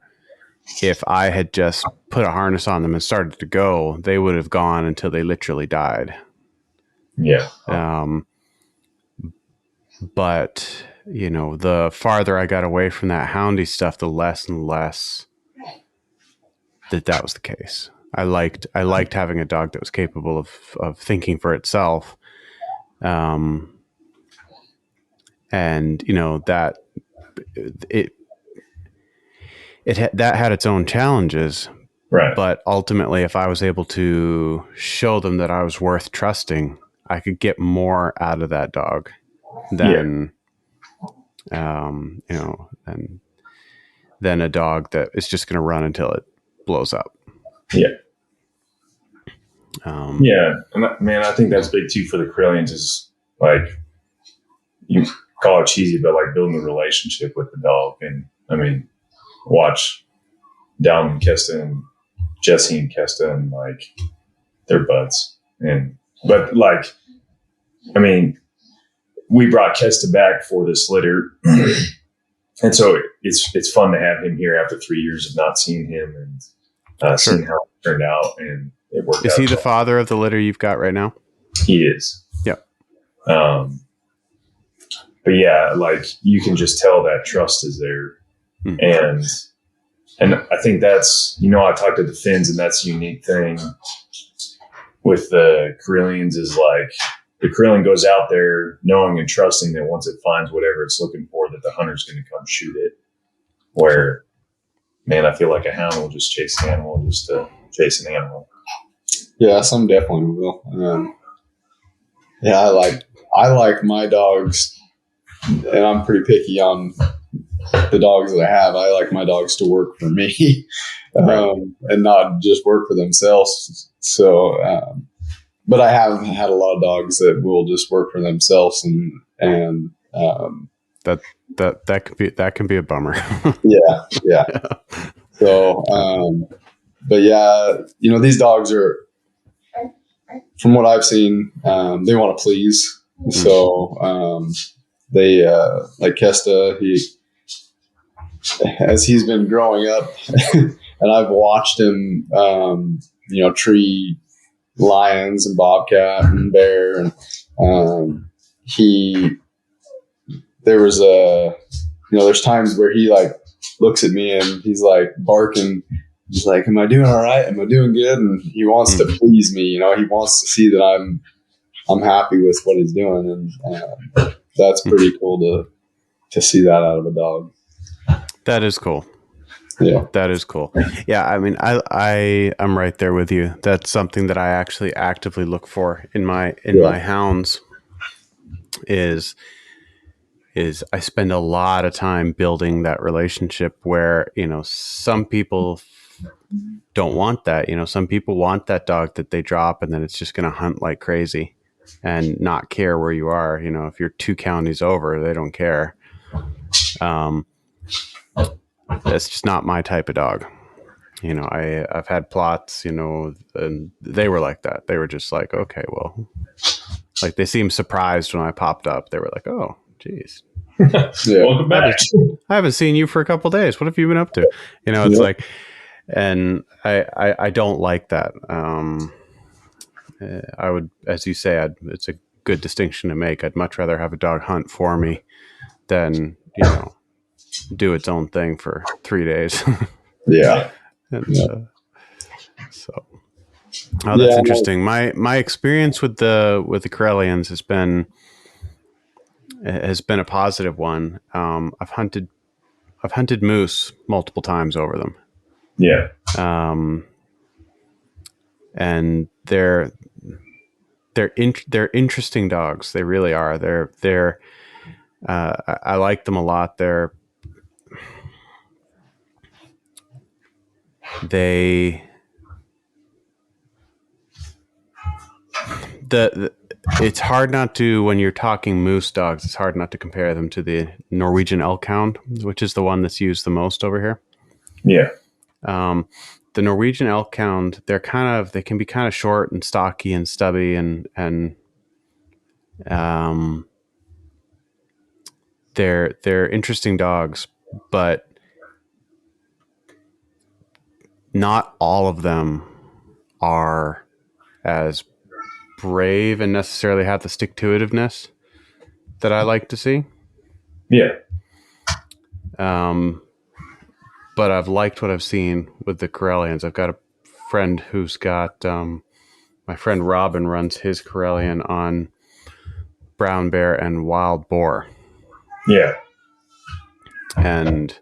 if I had just put a harness on them and started to go, they would have gone until they literally died. Yeah. But the farther I got away from that houndy stuff, the less and less that was the case. I liked having a dog that was capable of thinking for itself. And that that had its own challenges, right? But ultimately, if I was able to show them that I was worth trusting, I could get more out of that dog than than a dog that is just going to run until it blows up. Yeah. And man, I think that's big too for the Karelians is like, you call it cheesy, but like building a relationship with the dog. And watch Dallin and Jessie and Kesta, and like they're buds. But we brought Kesta back for this litter. And so it's fun to have him here after 3 years of not seeing him and seeing how it turned out. And it worked out. Is he the father of the litter you've got right now? He is. Yep. But yeah, like you can just tell that trust is there. Mm-hmm. And I think that's, I talked to the Finns, and that's a unique thing with the Karelians is like the Karelian goes out there knowing and trusting that once it finds whatever it's looking for, that the hunter's going to come shoot it. Where, man, I feel like a hound will just chase an animal just to chase an animal. Yeah, some definitely will. I like my dogs, and I'm pretty picky on the dogs that I have. I like my dogs to work for me, and not just work for themselves. So, but I have had a lot of dogs that will just work for themselves, and that can be a bummer. yeah. So, but yeah, these dogs are, from what I've seen, they want to please. So, they like Kesta, as he's been growing up, and I've watched him, tree lions and bobcat and bear, and there's times where he like looks at me and he's like barking. He's like, "Am I doing all right? Am I doing good?" And he wants to please me. He wants to see that I'm happy with what he's doing, and that's pretty cool to see that out of a dog. That is cool. Yeah, that is cool. Yeah, I mean, I'm right there with you. That's something that I actually actively look for in my hounds. Is I spend a lot of time building that relationship where some people don't want that. Some people want that dog that they drop and then it's just going to hunt like crazy and not care where you are. If you're 2 counties over, they don't care. That's just not my type of dog. I've had plots, and they were like that. They were just like, okay, well, like they seemed surprised when I popped up. They were like, oh, geez. Welcome back. I haven't seen you for a couple of days. What have you been up to? It's like, and I don't like that. I would, as you say, it's a good distinction to make. I'd much rather have a dog hunt for me than, do its own thing for 3 days. Yeah. And, so, that's interesting. My experience with the Karelians has been a positive one. I've hunted moose multiple times over them. Yeah. And they're interesting dogs. They really are. I like them a lot. It's hard not to, when you're talking moose dogs, it's hard not to compare them to the Norwegian elk hound, which is the one that's used the most over here. Yeah. The Norwegian elk hound, they can be kind of short and stocky and stubby and they're interesting dogs, but not all of them are as brave and necessarily have the stick-to-itiveness that I like to see. Yeah. But I've liked what I've seen with the Karelians. I've got a friend who's got, my friend Robin runs his Karelian on brown bear and wild boar. Yeah. And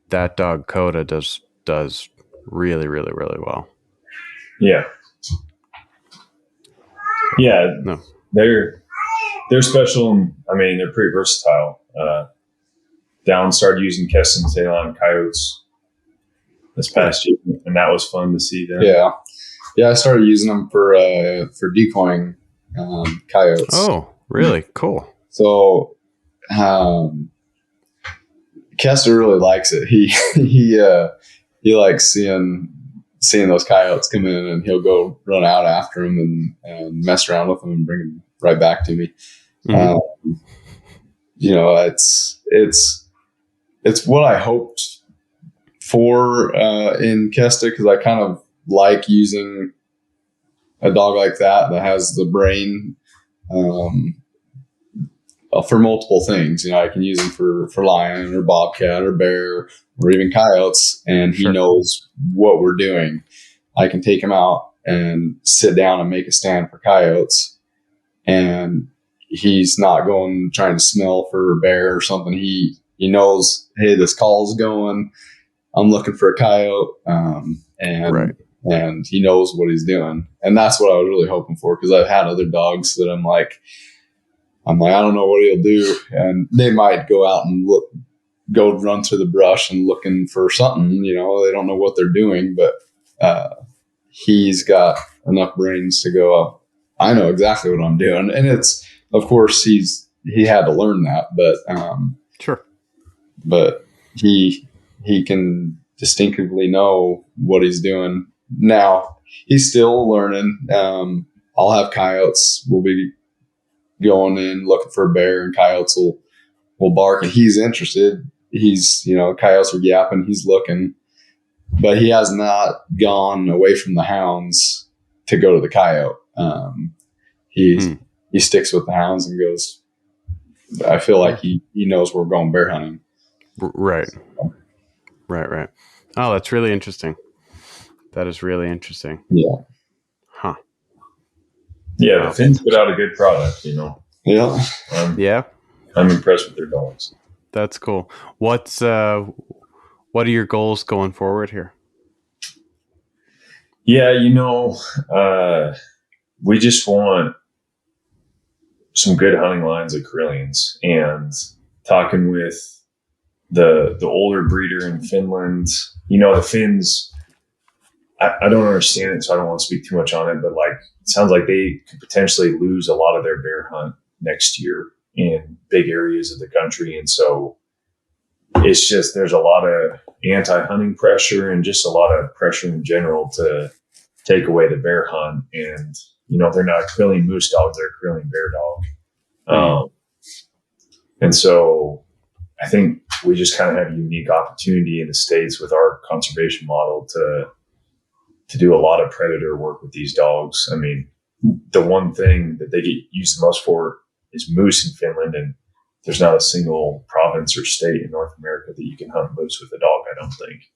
that dog Coda does really, really, really well. Yeah. Yeah. No. They're special, and I mean they're pretty versatile. Dallin started using Keston Dallin coyotes this past year, and that was fun to see them. Yeah. I started using them for decoying coyotes. Oh, really? Cool. So, Kester really likes it. He likes seeing those coyotes come in, and he'll go run out after them and mess around with them and bring them right back to me. Mm-hmm. It's what I hoped for in Kesta, because I kind of like using a dog like that has the brain for multiple things. I can use him for lion or bobcat or bear or even coyotes, and he knows what we're doing. I can take him out and sit down and make a stand for coyotes, and he's not going trying to smell for a bear or something. He knows, hey, this call's going. I'm looking for a coyote, and he knows what he's doing. And that's what I was really hoping for, because I've had other dogs that I'm like, I don't know what he'll do, and they might go out and go run through the brush and looking for something. They don't know what they're doing, but he's got enough brains to go, oh, I know exactly what I'm doing. And it's, of course, he had to learn that, but Sure. But he can distinctively know what he's doing. Now he's still learning. I'll have coyotes. We'll be going in looking for a bear, and coyotes will bark, and he's interested. He's, coyotes are yapping. He's looking, but he has not gone away from the hounds to go to the coyote. He sticks with the hounds and goes. I feel like he knows we're going bear hunting. Right. Oh, that's really interesting. That is really interesting. Yeah. Huh. Yeah, the Finns put out a good product, Yeah. Yeah. I'm impressed with their dogs. That's cool. What are your goals going forward here? Yeah, we just want some good hunting lines of Karelians, and talking with the older breeder in Finland. The Finns, I don't understand it, so I don't want to speak too much on it, but it sounds like they could potentially lose a lot of their bear hunt next year in big areas of the country. And so it's just, there's a lot of anti-hunting pressure and just a lot of pressure in general to take away the bear hunt. And, they're not a Karelian moose dog, they're a Karelian bear dog. And so I think we just kind of have a unique opportunity in the States with our conservation model to do a lot of predator work with these dogs. I mean, the one thing that they get used the most for is moose in Finland, and there's not a single province or state in North America that you can hunt moose with a dog, I don't think.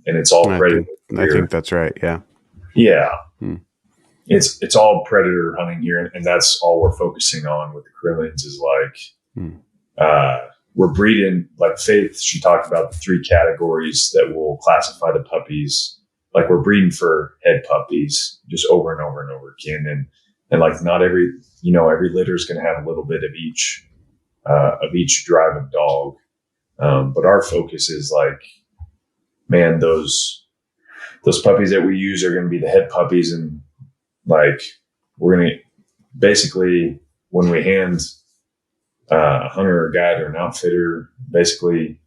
And it's all predator. I think that's right. Yeah. Yeah. It's all predator hunting here, and that's all we're focusing on with the Karelians is we're breeding, like Faith, she talked about the 3 categories that will classify the puppies. Like we're breeding for head puppies just over and over and over again. And not every litter is going to have a little bit of each drive of dog. But our focus is those puppies that we use are going to be the head puppies. And we're going to basically, when we hand a hunter or guide or an outfitter, basically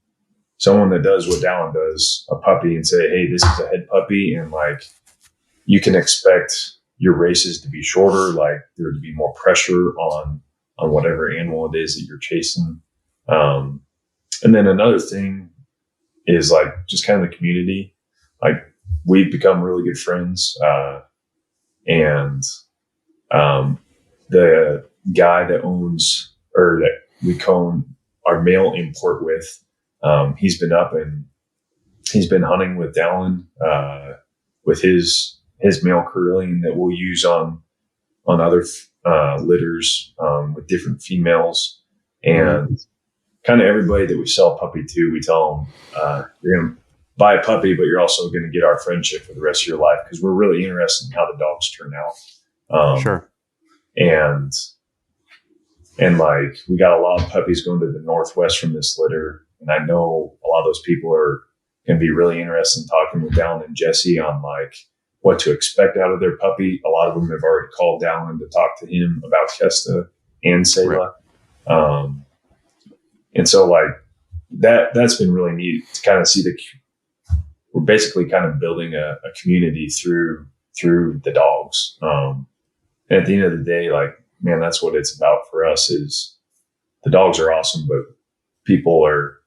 someone that does what Dallin does, a puppy, and say, hey, this is a head puppy. And you can expect your races to be shorter, there to be more pressure on whatever animal it is that you're chasing. And then another thing is just kind of the community. We've become really good friends. And the guy that owns, or that we co-own our male import with, he's been up and he's been hunting with Dallin, with his male Karelian that we'll use on other litters with different females. And kind of everybody that we sell a puppy to, we tell them, you're going to buy a puppy, but you're also going to get our friendship for the rest of your life, because we're really interested in how the dogs turn out. Sure. And we got a lot of puppies going to the Northwest from this litter. And I know a lot of those people are going to be really interested in talking with Dallin and Jessie on what to expect out of their puppy. A lot of them have already called Dallin to talk to him about Kesta and Selah. Right. And so that's been really neat to kind of see we're basically kind of building a community through the dogs. And at the end of the day, that's what it's about for us. Is the dogs are awesome, but people are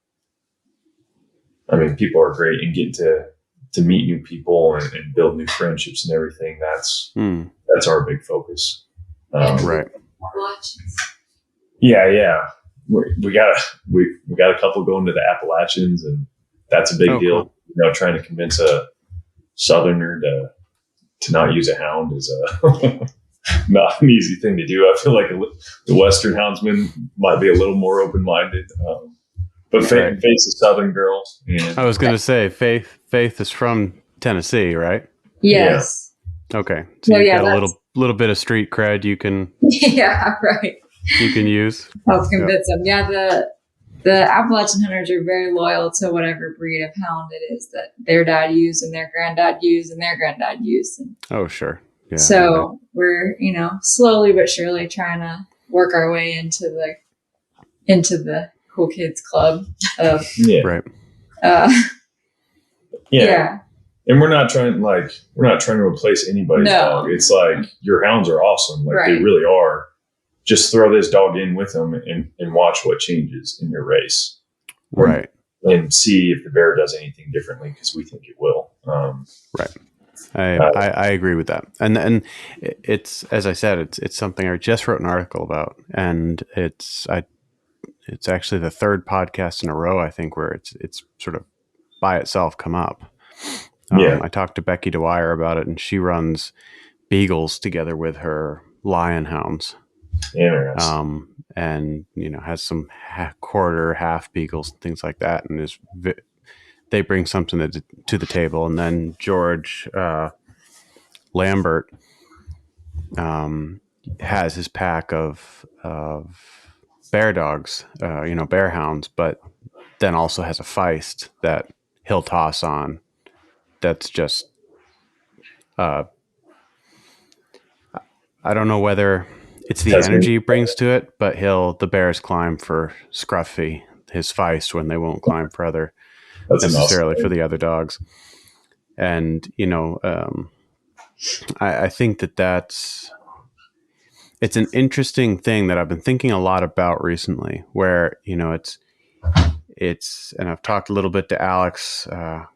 great, and getting to meet new people and build new friendships and everything. That's our big focus. Right. Yeah. We got a couple going to the Appalachians, and that's a big deal. Cool. Trying to convince a Southerner to not use a hound is not an easy thing to do. I feel like the Western houndsman might be a little more open-minded, but Faith's a Southern girl. And I was going to say, Faith is from Tennessee, right? Yes. Yeah. Okay, so you've got a little bit of street cred you can. Yeah, right. You can use. Help convince them. Yeah, the Appalachian hunters are very loyal to whatever breed of hound it is that their dad used and their granddad used and their granddad used. And Oh, sure. Yeah. so we're, slowly but surely trying to work our way into the cool kids club of, Right. yeah. And we're not trying to replace anybody's dog. It's like, your hounds are awesome. Like they really are. Just throw this dog in with them and watch what changes in your race. Right. And see if the bear does anything differently, because we think it will. Right. I agree with that. And it's, as I said, it's something I just wrote an article about, and it's actually the third podcast in a row, I think, where it's sort of by itself come up. I talked to Becky Dwyer about it, and she runs beagles together with her lion hounds. Interesting. And has some quarter, half beagles and things like that, and they bring something to the table. And then George Lambert has his pack of bear dogs, bear hounds, but then also has a feist that he'll toss on. That's just, I don't know whether it's the energy he brings to it, but the bears climb for Scruffy, his feist, when they won't climb for necessarily for the other dogs. And, I think it's an interesting thing that I've been thinking a lot about recently, where, it's, and I've talked a little bit to Alex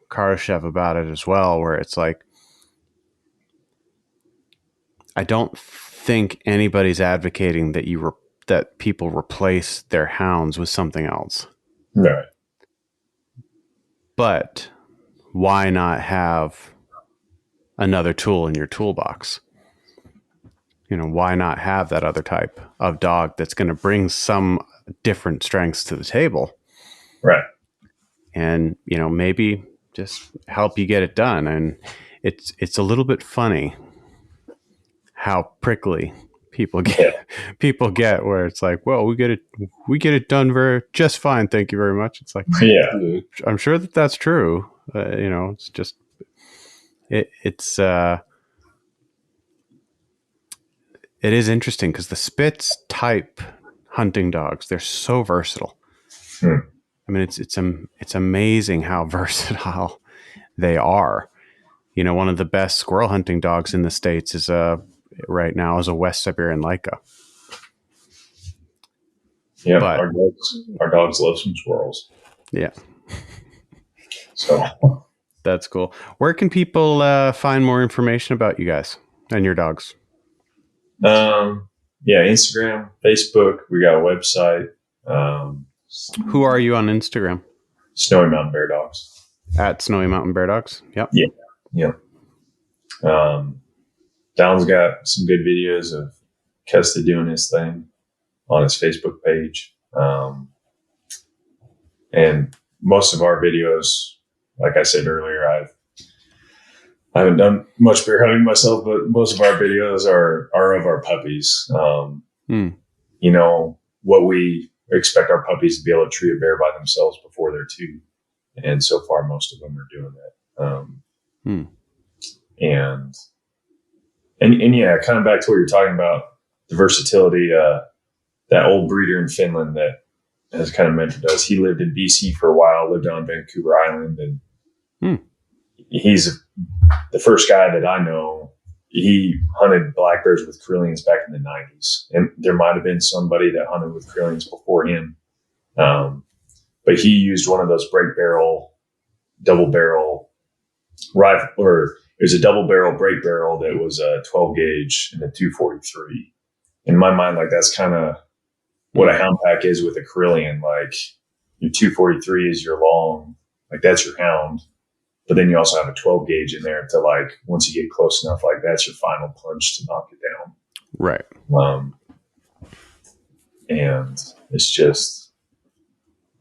Karashev about it as well, where it's like, I don't think anybody's advocating that people replace their hounds with something else. Right. But why not have another tool in your toolbox? Why not have that other type of dog that's going to bring some different strengths to the table? Right. And, maybe just help you get it done. And it's a little bit funny how prickly people get where it's like, well, we get it done just fine. Thank you very much. It's like, I'm sure that's true. It's just, it is interesting because the Spitz type hunting dogs, they're so versatile. I mean, it's amazing how versatile they are. One of the best squirrel hunting dogs in the States is right now is a West Siberian Leica. Yeah, but our dogs love some squirrels. Yeah. So that's cool. Where can people find more information about you guys and your dogs? Instagram, Facebook. We got a website. Who are you on Instagram? Snowy Mountain Bear Dogs. At Snowy Mountain Bear Dogs. Yep. Yeah. Dallin's got some good videos of Kesta doing his thing on his Facebook page. And most of our videos, like I said earlier, I haven't done much bear hunting myself, but most of our videos are of our puppies. What we expect our puppies to be able to treat a bear by themselves before they're 2. And so far, most of them are doing that. And yeah, kind of back to what you're talking about, the versatility, that old breeder in Finland that has kind of mentored us. He lived in BC for a while, lived on Vancouver Island, and he's the first guy that I know. He hunted black bears with Karelians back in the 90s. And there might have been somebody that hunted with Karelians before him. But he used one of those double barrel rifle, or it was a double barrel break barrel that was a 12 gauge and a 243. In my mind, like, that's kind of what a hound pack is with a Karelian. Like, your 243 is your long, like, that's your hound. But then you also have a 12 gauge in there to, like, once you get close enough, like, that's your final punch to knock it down. Right. And it's just,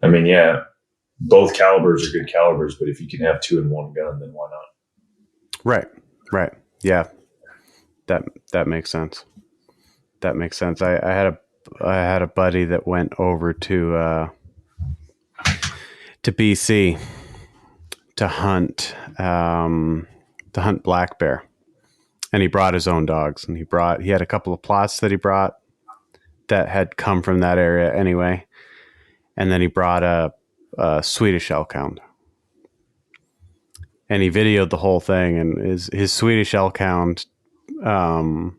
I mean, yeah, both calibers are good calibers, but if you can have 2 in one gun, then why not? Right. Yeah. That makes sense. I had a buddy that went over to to BC to hunt black bear, and he brought his own dogs, and he had a couple of plots that he brought that had come from that area anyway, and then he brought a Swedish elk hound, and he videoed the whole thing. And his Swedish elk hound, the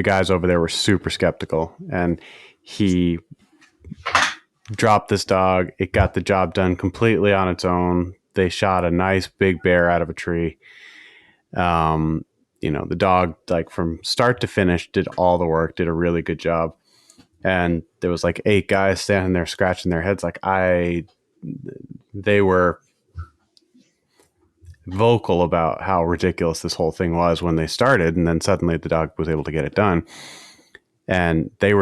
guys over there were super skeptical, and he dropped this dog. It got the job done completely on its own. They shot a nice big bear out of a tree. The dog, like from start to finish, did all the work, did a really good job. And there was like 8 guys standing there scratching their heads. They were vocal about how ridiculous this whole thing was when they started. And then suddenly the dog was able to get it done. And they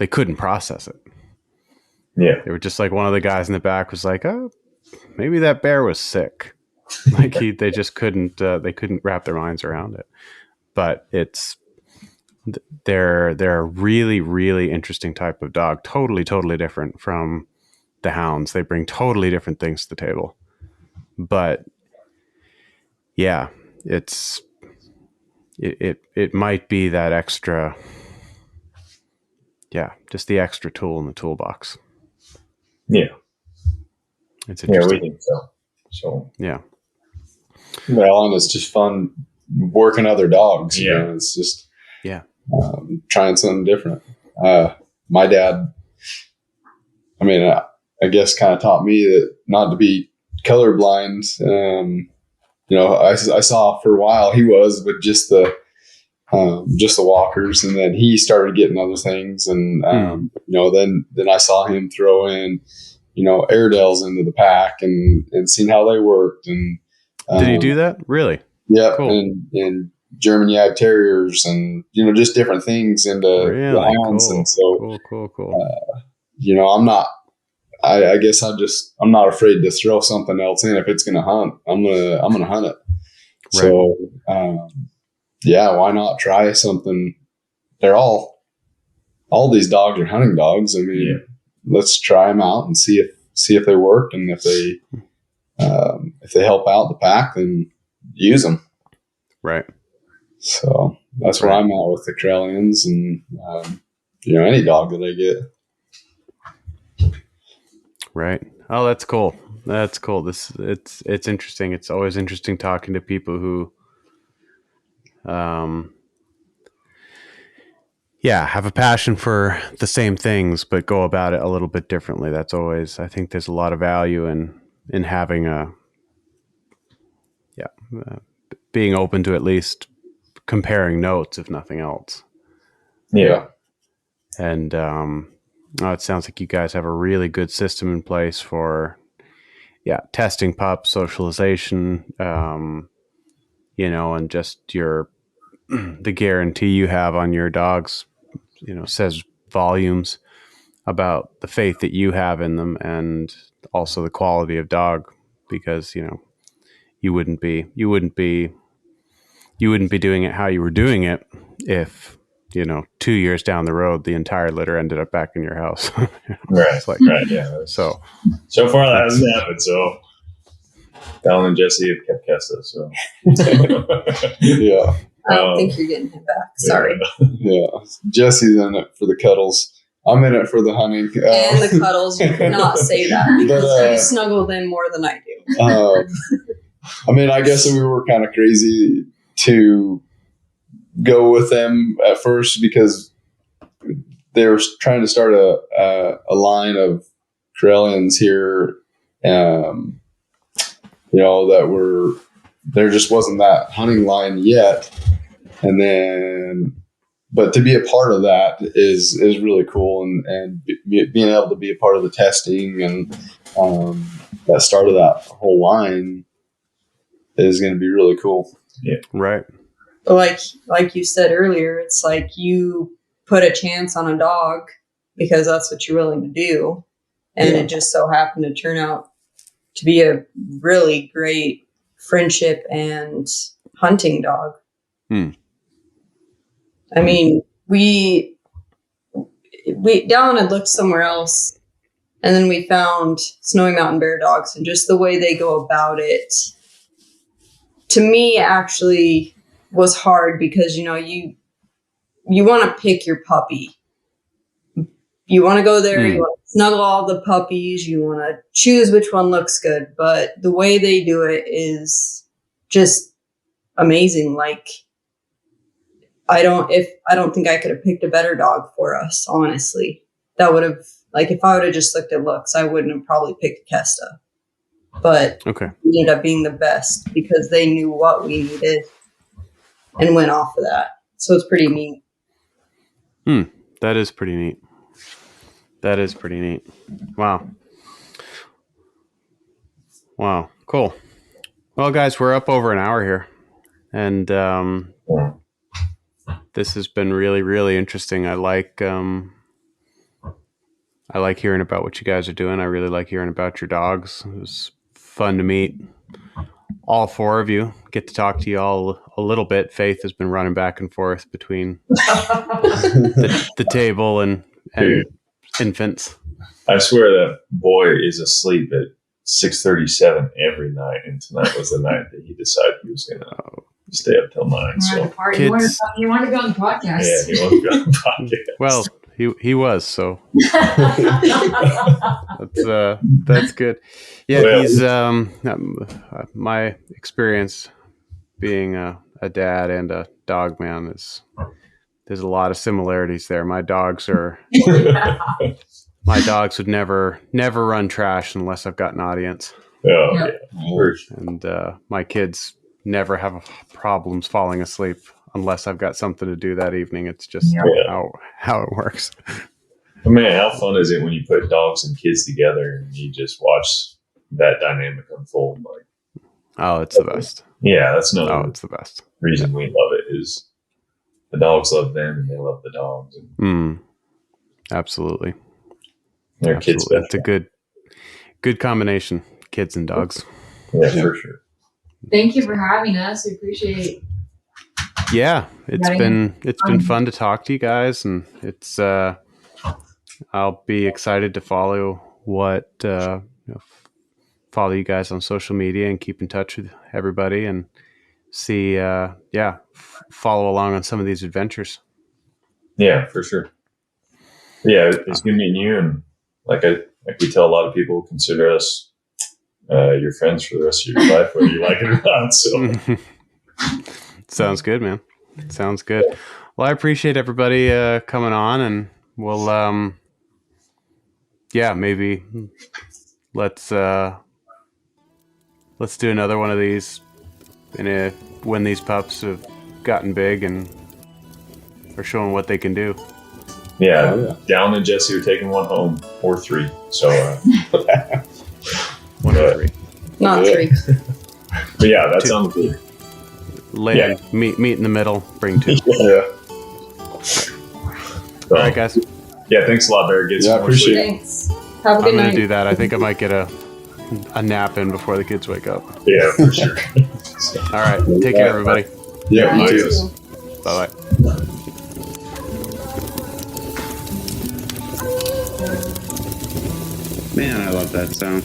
couldn't process it. Yeah. They were just like, one of the guys in the back was like, oh, maybe that bear was sick. Like they just couldn't wrap their minds around it. But they're a really, really interesting type of dog. Totally, totally different from the hounds. They bring totally different things to the table. But yeah, it might be that extra, just the extra tool in the toolbox. Yeah. It's interesting. Yeah, we think so. So yeah. Well, and it's just fun working other dogs. You know? It's just trying something different. My dad, I guess, kind of taught me that not to be colorblind. I saw for a while he was with just the walkers, and then he started getting other things, and then I saw him throw in Airedales into the pack and seeing how they worked. And did he do that? Really? Yeah, cool. and German Yag Terriers, and just different things into the hounds. Cool. And so cool. I'm not. I guess I'm not afraid to throw something else in. If it's going to hunt, I'm gonna hunt it. Right. So why not try something? They're all these dogs are hunting dogs. Let's try them out and see if they work, and if they help out the pack, then use them. Right. So that's where I'm at with the Karelians, and any dog that I get. Right. Oh, that's cool. That's cool. It's interesting. It's always interesting talking to people who, have a passion for the same things, but go about it a little bit differently. That's always, I think there's a lot of value in having being open to at least comparing notes, if nothing else. Yeah. And, it sounds like you guys have a really good system in place for, testing pups, socialization, and just the guarantee you have on your dogs, says volumes about the faith that you have in them, and also the quality of dog, because, you wouldn't be doing it how you were doing it if, 2 years down the road, the entire litter ended up back in your house. Right. Right. Yeah. So far that hasn't happened. So Dallin and Jessie have kept Kessa. So yeah. I don't think you're getting him back. Sorry. Yeah. Jesse's in it for the cuddles. I'm in it for the hunting. And the cuddles. You cannot say that, because you snuggle them more than I do. I guess we were kind of crazy to go with them at first, because they were trying to start a line of Karelians here, there just wasn't that hunting line yet. And then, but to be a part of that is really cool, and being able to be a part of the testing and that start of that whole line is going to be really cool. Yeah. Right. Like you said earlier, it's like you put a chance on a dog because that's what you're willing to do. And it just so happened to turn out to be a really great friendship and hunting dog. Dallin had looked somewhere else, and then we found Snowy Mountain Bear Dogs, and just the way they go about it, to me, actually was hard because, you want to pick your puppy. You want to go there, you want to snuggle all the puppies, you want to choose which one looks good, but the way they do it is just amazing. Like, I don't think I could have picked a better dog for us, honestly. That would have, like, if I would have just looked at looks, I wouldn't have probably picked Kesta. But it ended up being the best because they knew what we needed and went off of that. So it's pretty neat. That is pretty neat. Wow. Cool. Well, guys, we're up over an hour here. And this has been really, really interesting. I like hearing about what you guys are doing. I really like hearing about your dogs. It was fun to meet all four of you. Get to talk to you all a little bit. Faith has been running back and forth between the table and infants. I swear that boy is asleep at 6:37 every night, and tonight was the night that he decided he was going to stay up till 9. So he wanted to go on the podcast. Yeah, he wanted to go on the podcast. Well, he was, so that's good. Yeah, Well, he's my experience being a dad and a dog man is there's a lot of similarities there. My dogs would never run trash unless I've got an audience. Oh, yeah. And my kids never have problems falling asleep unless I've got something to do that evening. It's just how it works. But man, how fun is it when you put dogs and kids together and you just watch that dynamic unfold? Like, oh, it's the best. Yeah, that's another it's the best reason we love it is the dogs love them and they love the dogs. Absolutely. Their kids. It's a good combination, kids and dogs. Yeah, for sure. Thank you for having us. We appreciate. Yeah, it's been fun to talk to you guys, and it's I'll be excited to follow follow you guys on social media and keep in touch with everybody and see follow along on some of these adventures. Yeah, for sure. Yeah, it's good meeting you, and like we tell a lot of people, consider us your friends for the rest of your life, whether you like it or not. So sounds good, man. Sounds good. Well, I appreciate everybody coming on, and we'll maybe let's do another one of these when these pups have gotten big and are showing what they can do. Yeah, Dallin and Jessie are taking one home, or 3. So one or 3. Not 3. But yeah, that sounds good. Meet in the middle, bring 2. Yeah. All right, guys. Yeah, thanks a lot, Bear. Get some more appreciate sleep. it. Thanks. Have a good I'm night. gonna do that. I think I might get a nap in before the kids wake up. Yeah, for sure. All right, take care, everybody. Yeah, You you too. too. Bye bye. Man, I love that sound.